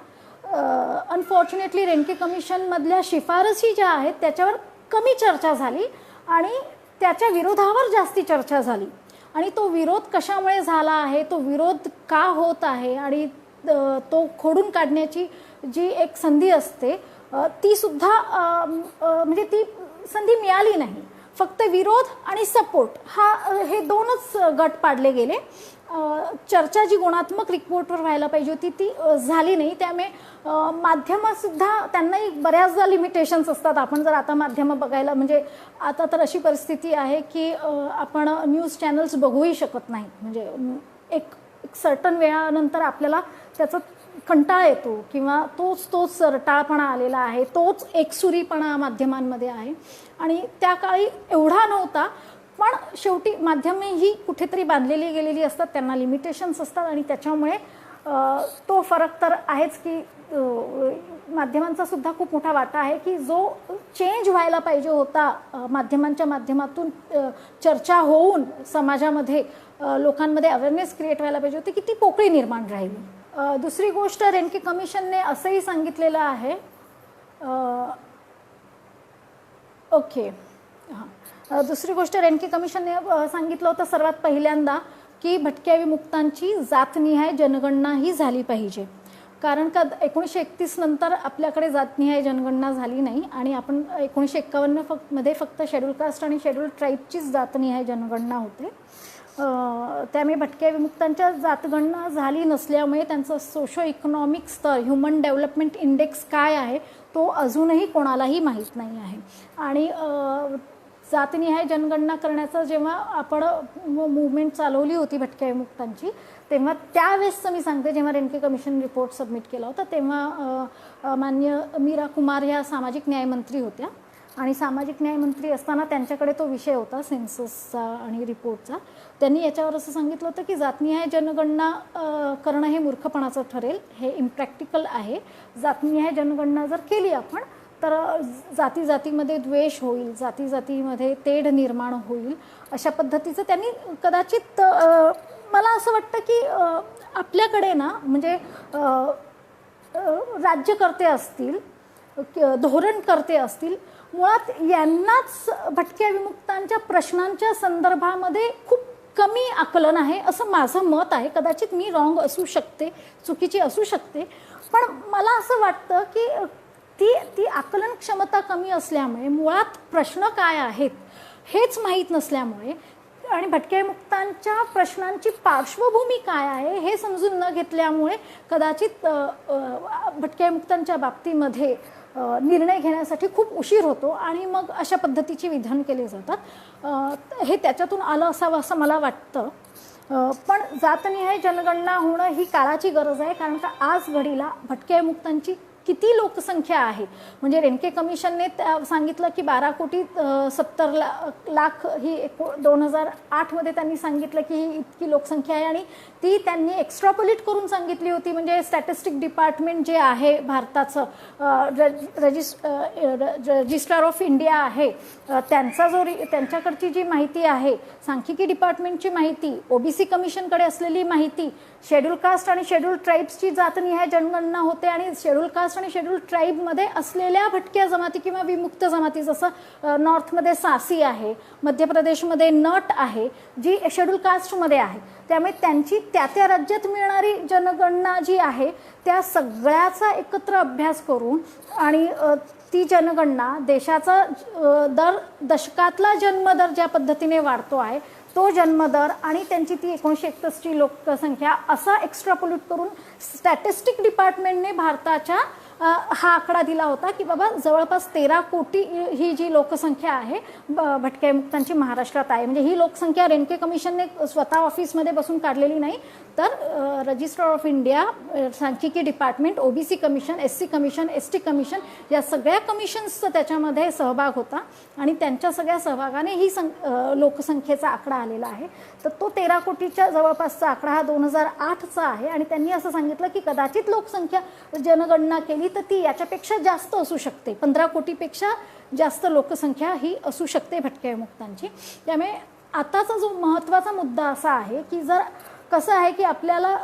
Speaker 1: अनफॉर्च्युनेटली रेणके कमिशनमधल्या शिफारसी ज्या आहेत त्याच्यावर कमी चर्चा झाली आणि त्याच्या विरोधावर जास्ती चर्चा झाली। आणि तो विरोध कशामुळे झाला आहे, तो विरोध का होत आहे आणि तो खोडून काढण्याची जी एक संधी असते ती सुद्धा म्हणजे ती संधी मिळाली नाही। फक्त विरोध आणि सपोर्ट हे दोनच गट पाडले गेले चर्चा जी गुणात्मक रिपोर्टवर व्हायला पाहिजे होती ती झाली नाही. त्यामुळे माध्यमंसुद्धा त्यांनाही बऱ्याचदा लिमिटेशन्स असतात. आपण जर आता माध्यमं बघायला म्हणजे आता तर अशी परिस्थिती आहे की आपण न्यूज चॅनल्स बघूही शकत नाही. म्हणजे एक सर्टन वेळानंतर आपल्याला त्याचा कंटाळा येतो किंवा तोच रटाळपणा आलेला आहे, तोच एकसुरीपणा माध्यमांमध्ये आहे. आणि त्या काळी एवढा नव्हता, पण शेवटी माध्यमे ही कुठेतरी बांधलेली गेलेली असतात, त्यांना लिमिटेशन्स असतात आणि त्याच्यामुळे तो फरक तर आहेच की माध्यमांचा सुद्धा खूप मोठा वाटा आहे की जो चेंज व्हायला पाहिजे होता माध्यमांच्या माध्यमातून चर्चा होऊन समाजामध्ये लोकांमध्ये अवेअरनेस क्रिएट व्हायला पाहिजे होती की ती पोकळी निर्माण राहिली. दुसरी गोष्ट रेणके कमिशनने असंही सांगितलेलं आहे, ओके हां, दुसरी गोष्ट रेणके कमिशनने सांगितलं होतं सर्वात पहिल्यांदा की भटक्या विमुक्तांची जातनिहाय जनगणना ही झाली पाहिजे. कारण का 1931 नंतर आपल्याकडे जातनिहाय जनगणना झाली नाही आणि आपण 1951 मध्ये फक्त शेड्यूल कास्ट आणि शेड्यूल ट्राईबचीच जातनिहाय जनगणना होते. त्यामुळे भटक्या विमुक्तांच्या जातगणना झाली नसल्यामुळे त्यांचं सोशो इकॉनॉमिक स्तर, ह्युमन डेव्हलपमेंट इंडेक्स काय आहे तो अजूनही कोणालाही माहीत नाही आहे. आणि जातनिहाय जनगणना करण्याचं जेव्हा आपण मूवमेंट चालवली होती भटक्या विमुक्तांची, तेव्हा त्यावेळेसचं मी सांगते, जेव्हा रेणके कमिशन रिपोर्ट सबमिट केला होता तेव्हा माननीय मीरा कुमार ह्या सामाजिक न्यायमंत्री होत्या आणि सामाजिक न्यायमंत्री असताना त्यांच्याकडे तो विषय होता सेन्ससचा आणि रिपोर्टचा. त्यांनी याच्यावर असं सांगितलं होतं की जातनिहाय जनगणना करणं हे मूर्खपणाचं ठरेल, हे इम्प्रॅक्टिकल आहे. जातनिहाय जनगणना जर केली आपण तर जाती जातीमध्ये द्वेष होईल, जाती जातीमध्ये तेढ निर्माण होईल, अशा पद्धतीचं त्यांनी कदाचित, मला असं वाटतं की आपल्याकडे ना म्हणजे राज्यकर्ते असतील, धोरणकर्ते असतील, मुळात यांनाच भटक्या विमुक्तांच्या प्रश्नांच्या संदर्भामध्ये खूप कमी आकलन आहे असं माझं मत आहे. कदाचित मी रॉंग असू शकते, चुकीची असू शकते, पण मला असं वाटतं की ती आकलन क्षमता कमी असल्यामुळे, मुळात प्रश्न काय आहेत हेच माहीत नसल्यामुळे आणि भटक्या विमुक्तांच्या प्रश्नांची पार्श्वभूमी काय आहे हे समजून न घेतल्यामुळे कदाचित भटक्या विमुक्तांच्या बाबतीमध्ये निर्णय घेण्यासाठी खूप उशीर होतो आणि मग अशा पद्धतीची विधान केले जातात. हे त्याच्यातून आलं असावं असं मला वाटतं. पण जातनिहाय जनगणना होणं ही काळाची गरज आहे, कारण का आज घडीला भटक्या विमुक्तांची किती लोकसंख्या आहे. म्हणजे रेणके कमिशनने सांगितलं की 12,70,00,000 ही 2008 त्यांनी सांगितलं की ही इतकी लोकसंख्या आहे आणि ती त्यांनी एक्स्ट्रापोलेट करून सांगितली होती. म्हणजे स्टॅटिस्टिक डिपार्टमेंट जे आहे भारताचं, रजिस्ट्रार ऑफ इंडिया आहे, त्यांच्याकडची जी माहिती आहे, सांख्यिकी डिपार्टमेंटची माहिती, ओबीसी कमिशनकडे असलेली माहिती, शेड्यूल कास्ट आणि शेड्यूल ट्राईब्सची जातनिहाय जनगणना होते आणि शेड्यूल कास्ट आणि शेड्यूल ट्राईबमध्ये असलेल्या भटक्या जमाती किंवा विमुक्त जमाती, जसं नॉर्थमध्ये सासी आहे, मध्य प्रदेशमध्ये नट आहे, जी शेड्यूल कास्टमध्ये आहे. त्यामुळे त्यांची त्या राज्यात मिळणारी जनगणना जी आहे त्या सगळ्याचा एकत्र अभ्यास करून आणि ती जनगणना देशाचा दशकातला जन्मदर ज्या पद्धतीने वाढतो आहे तो जन्मदर आणि त्यांची ती 1931ची लोकसंख्या असा एक्स्ट्रापोलेट करून स्टॅटिस्टिक डिपार्टमेंटने भारताच्या हा आकडा दिला होता की बाबा जवळपास 13 कोटी ही जी लोकसंख्या आहे भटक्या विमुक्तांची महाराष्ट्रात आहे. म्हणजे ही लोकसंख्या रेणके कमिशनने स्वतः ऑफिसमध्ये बसून काढलेली नाही, तर रजिस्ट्रार ऑफ इंडिया, सांख्यिकी department, OBC commission, SC commission, ST commission या सगळ्या कमिशन्सचा त्याच्यामध्ये सहभाग होता आणि त्यांच्या सगळ्या सहभागाने ही लोकसंख्येचा आकडा आलेला आहे. तर तो 13 कोटीच्या जवळपासचा आकडा हा 2008चा आहे आणि त्यांनी असं सांगितलं की कदाचित लोकसंख्या जनगणना केली तर ती याच्यापेक्षा जास्त असू शकते, 15 कोटीपेक्षा जास्त लोकसंख्या ही असू शकते भटक्या विमुक्तांची. त्यामुळे आताचा जो महत्त्वाचा मुद्दा असा आहे की जर कसं आहे की आपल्याला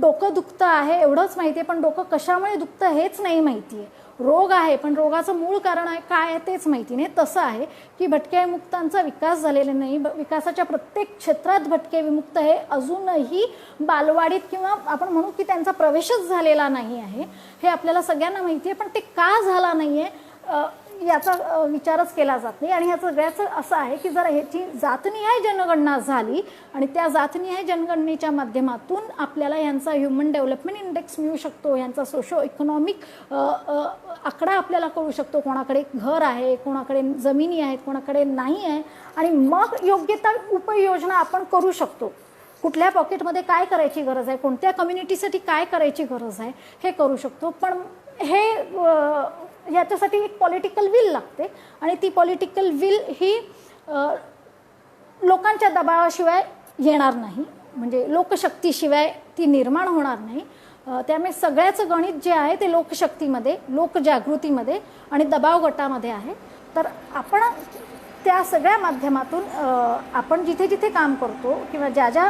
Speaker 1: डोकं दुखतं आहे एवढंच माहिती आहे, पण डोकं कशामुळे दुखतं हेच नाही माहिती आहे. रोग आहे पण रोगाचं मूळ कारण आहे काय आहे तेच माहिती नाही. तसं आहे की भटक्या विमुक्तांचा विकास झालेला नाही, विकासाच्या प्रत्येक क्षेत्रात भटके विमुक्त हे अजूनही बालवाडीत किंवा आपण म्हणू की त्यांचा प्रवेशच झालेला नाही आहे. हे आपल्याला सगळ्यांना माहिती आहे, पण ते का झाला नाही आहे याचा विचारच केला जात नाही. आणि ह्याचं सगळ्याचं असं आहे की जर ह्याची जातनिहाय जनगणना झाली आणि त्या जातनिहाय जनगणनेच्या माध्यमातून आपल्याला यांचा ह्युमन डेव्हलपमेंट इंडेक्स मिळू शकतो, यांचा सोशो इकॉनॉमिक आकडा आपल्याला कळू शकतो, कोणाकडे घर आहे, कोणाकडे जमिनी आहेत, कोणाकडे नाही आहे, आणि मग योग्य त्या उपाययोजना आपण करू शकतो. कुठल्या पॉकेटमध्ये काय करायची गरज आहे, कोणत्या कम्युनिटीसाठी काय करायची गरज आहे हे करू शकतो. पण हे याच्यासाठी एक पॉलिटिकल विल लागते आणि ती पॉलिटिकल विल ही लोकांच्या दबावाशिवाय येणार नाही, म्हणजे लोकशक्तीशिवाय ती निर्माण होणार नाही. त्यामुळे सगळ्याचं गणित जे आहे ते लोकशक्तीमध्ये, लोकजागृतीमध्ये आणि दबाव गटामध्ये आहे. तर आपण त्या सगळ्या माध्यमातून आपण जिथे जिथे काम करतो किंवा ज्या ज्या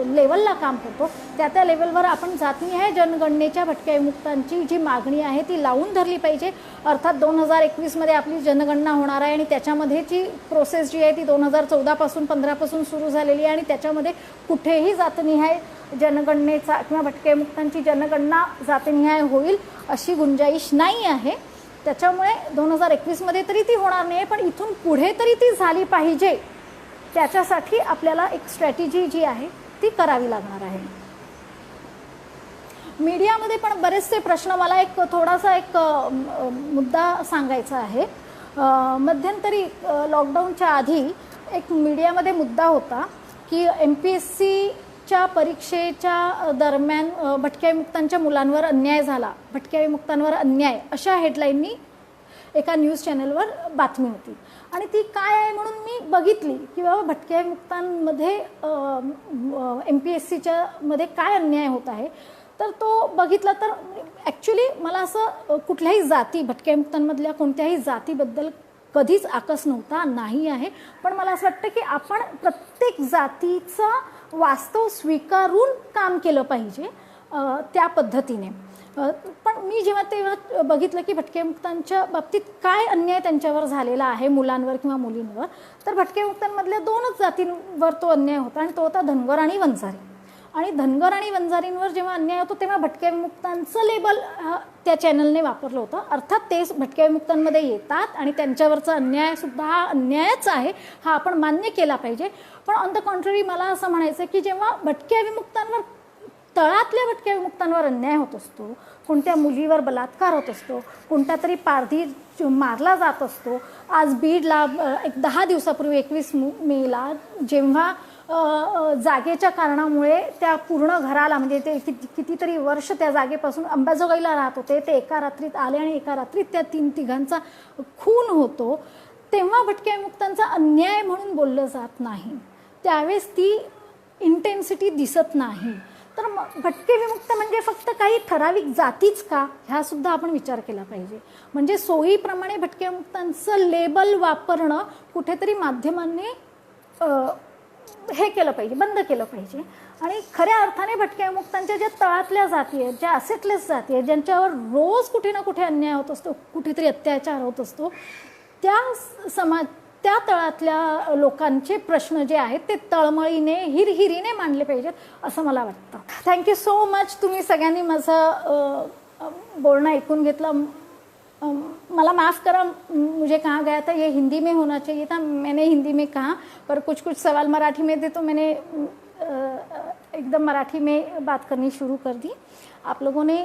Speaker 1: लेवलला काम करतो त्या त्या लेवलवर आपण जातीय जनगणनेच्या भटक्या विमुक्तांची जी मागणी आहे ती लावून धरली पाहिजे. अर्थात 2021मध्ये आपली जनगणना होणार आहे आणि त्याच्यामध्येची प्रोसेस जी आहे ती 2014पासून 15पासून सुरू झालेली आहे आणि त्याच्यामध्ये कुठेही जातनिहाय जनगणनेचा किंवा भटक्या विमुक्तांची जनगणना जातनिहाय होईल अशी गुंजाईश नाही आहे. त्याच्यामुळे 2021मध्ये तरी ती होणार नाही, पण इथून पुढे तरी ती झाली पाहिजे. त्याच्यासाठी आपल्याला एक स्ट्रॅटेजी जी आहे ती करावी लागणार आहे. मीडियामध्ये पण बरेचसे प्रश्न, मला एक थोडासा एक मुद्दा सांगायचा आहे. मध्यंतरी लॉकडाऊनच्या आधी एक मीडियामध्ये मुद्दा होता की MPSCच्या परीक्षेच्या दरम्यान भटक्या विमुक्तांच्या मुलांवर अन्याय झाला, भटक्या विमुक्तांवर अन्याय अशा हेडलाईननी एका न्यूज चॅनलवर बातमी होती. आणि ती काय आहे म्हणून मी बघितली की बाबा भटक्या विमुक्तांमध्ये MPSCच्या मध्ये काय अन्याय होत आहे. तर तो बघितला तर ॲक्च्युली मला असं कुठल्याही जाती, भटक्या विमुक्तांमधल्या कोणत्याही जातीबद्दल कधीच आकस नव्हता, नाही आहे. पण मला असं वाटतं की आपण प्रत्येक जातीचा वास्तव स्वीकारून काम केलं पाहिजे त्या पद्धतीने. पण मी जेव्हा तेव्हा बघितलं की भटक्या विमुक्तांच्या बाबतीत काय अन्याय त्यांच्यावर झालेला आहे, मुलांवर किंवा मुलींवर, तर भटक्या विमुक्तांमधल्या 2च जातींवर तो अन्याय होता आणि तो होता धनगर आणि वंजारी. आणि धनगर आणि वंजारींवर जेव्हा अन्याय होतो तेव्हा भटक्या विमुक्तांचं लेबल त्या चॅनलने वापरलं होतं. अर्थात ते भटक्या विमुक्तांमध्ये येतात आणि त्यांच्यावरचा अन्यायसुद्धा हा अन्यायच आहे, हा आपण मान्य केला पाहिजे. पण ऑन द कॉन्ट्ररी मला असं म्हणायचं की जेव्हा भटक्या विमुक्तांवर, तळातल्या भटक्या विमुक्तांवर अन्याय होत असतो, कोणत्या मुलीवर बलात्कार होत असतो, कोणत्या तरी पारधी मारला जात असतो. आज बीडला एक 10 दिवसापूर्वी 21 मेला जेव्हा जागेच्या कारणामुळे त्या पूर्ण घराला, म्हणजे ते कितीतरी वर्ष त्या जागेपासून अंबाजोगाईला राहत होते, ते एका रात्रीत आले आणि एका रात्रीत त्या 3-तिघांचा खून होतो, तेव्हा भटक्या विमुक्तांचा अन्याय म्हणून बोललं जात नाही. त्यावेळेस ती इंटेन्सिटी दिसत नाही. तर भटके विमुक्त म्हणजे फक्त काही ठराविक जातीच का, ह्या सुद्धा आपण विचार केला पाहिजे. म्हणजे सोयीप्रमाणे भटक्या विमुक्तांचं लेबल वापरणं कुठेतरी माध्यमांनी हे केलं पाहिजे, बंद केलं पाहिजे. आणि खऱ्या अर्थाने भटक्या विमुक्तांच्या ज्या तळातल्या जाती आहेत, ज्या असेटलेस जाती आहेत, ज्यांच्यावर रोज कुठे ना कुठे अन्याय होत असतो, कुठेतरी अत्याचार होत असतो, त्या तळातल्या लोकांचे प्रश्न जे आहेत ते तळमळीने, हिरहिरीने मांडले पाहिजेत असं मला वाटतं. Thank you so much. तुम्ही सगळ्यांनी माझं बोलणं ऐकून घेतलं. मला माफ़ करा, मुझे कहा गया था ये हिंदी में होना चाहिए था, मैंने हिंदी में कहा, पर कुछ कुछ सवाल मराठी में थे तो मैंने एकदम मराठी में बात करनी शुरू कर दी. आप लोगों ने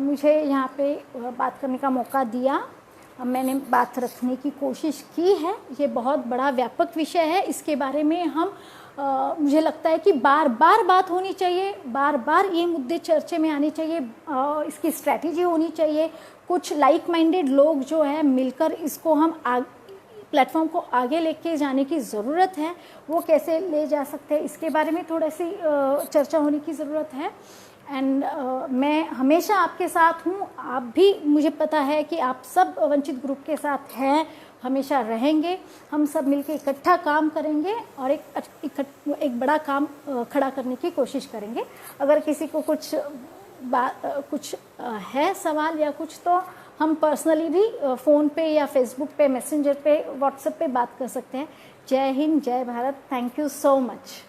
Speaker 1: मुझे यहाँ पे बात करने का मौका दिया, मैंने बात रखने की कोशिश की है. ये बहुत बड़ा व्यापक विषय है, इसके बारे में हम मुझे लगता है कि बार बार बात होनी चाहिए, बार बार ये मुद्दे चर्चे में आने चाहिए, इसकी स्ट्रैटेजी होनी चाहिए. कुछ लाइक माइंडेड लोग जो है मिलकर इसको हम प्लेटफॉर्म को आगे लेके जाने की ज़रूरत है. वो कैसे ले जा सकते हैं इसके बारे में थोड़ी सी चर्चा होने की ज़रूरत है. एंड मैं हमेशा आपके साथ हूँ. आप भी, मुझे पता है कि आप सब वंचित ग्रुप के साथ हैं, हमेशा रहेंगे. हम सब मिलके इकट्ठा काम करेंगे और एक बड़ा काम खड़ा करने की कोशिश करेंगे. अगर किसी को कुछ है सवाल या कुछ, तो हम पर्सनली भी फ़ोन पे या फेसबुक पे, मैसेंजर पे, व्हाट्सएप पे बात कर सकते हैं. जय हिंद, जय Bharat. Thank you so much.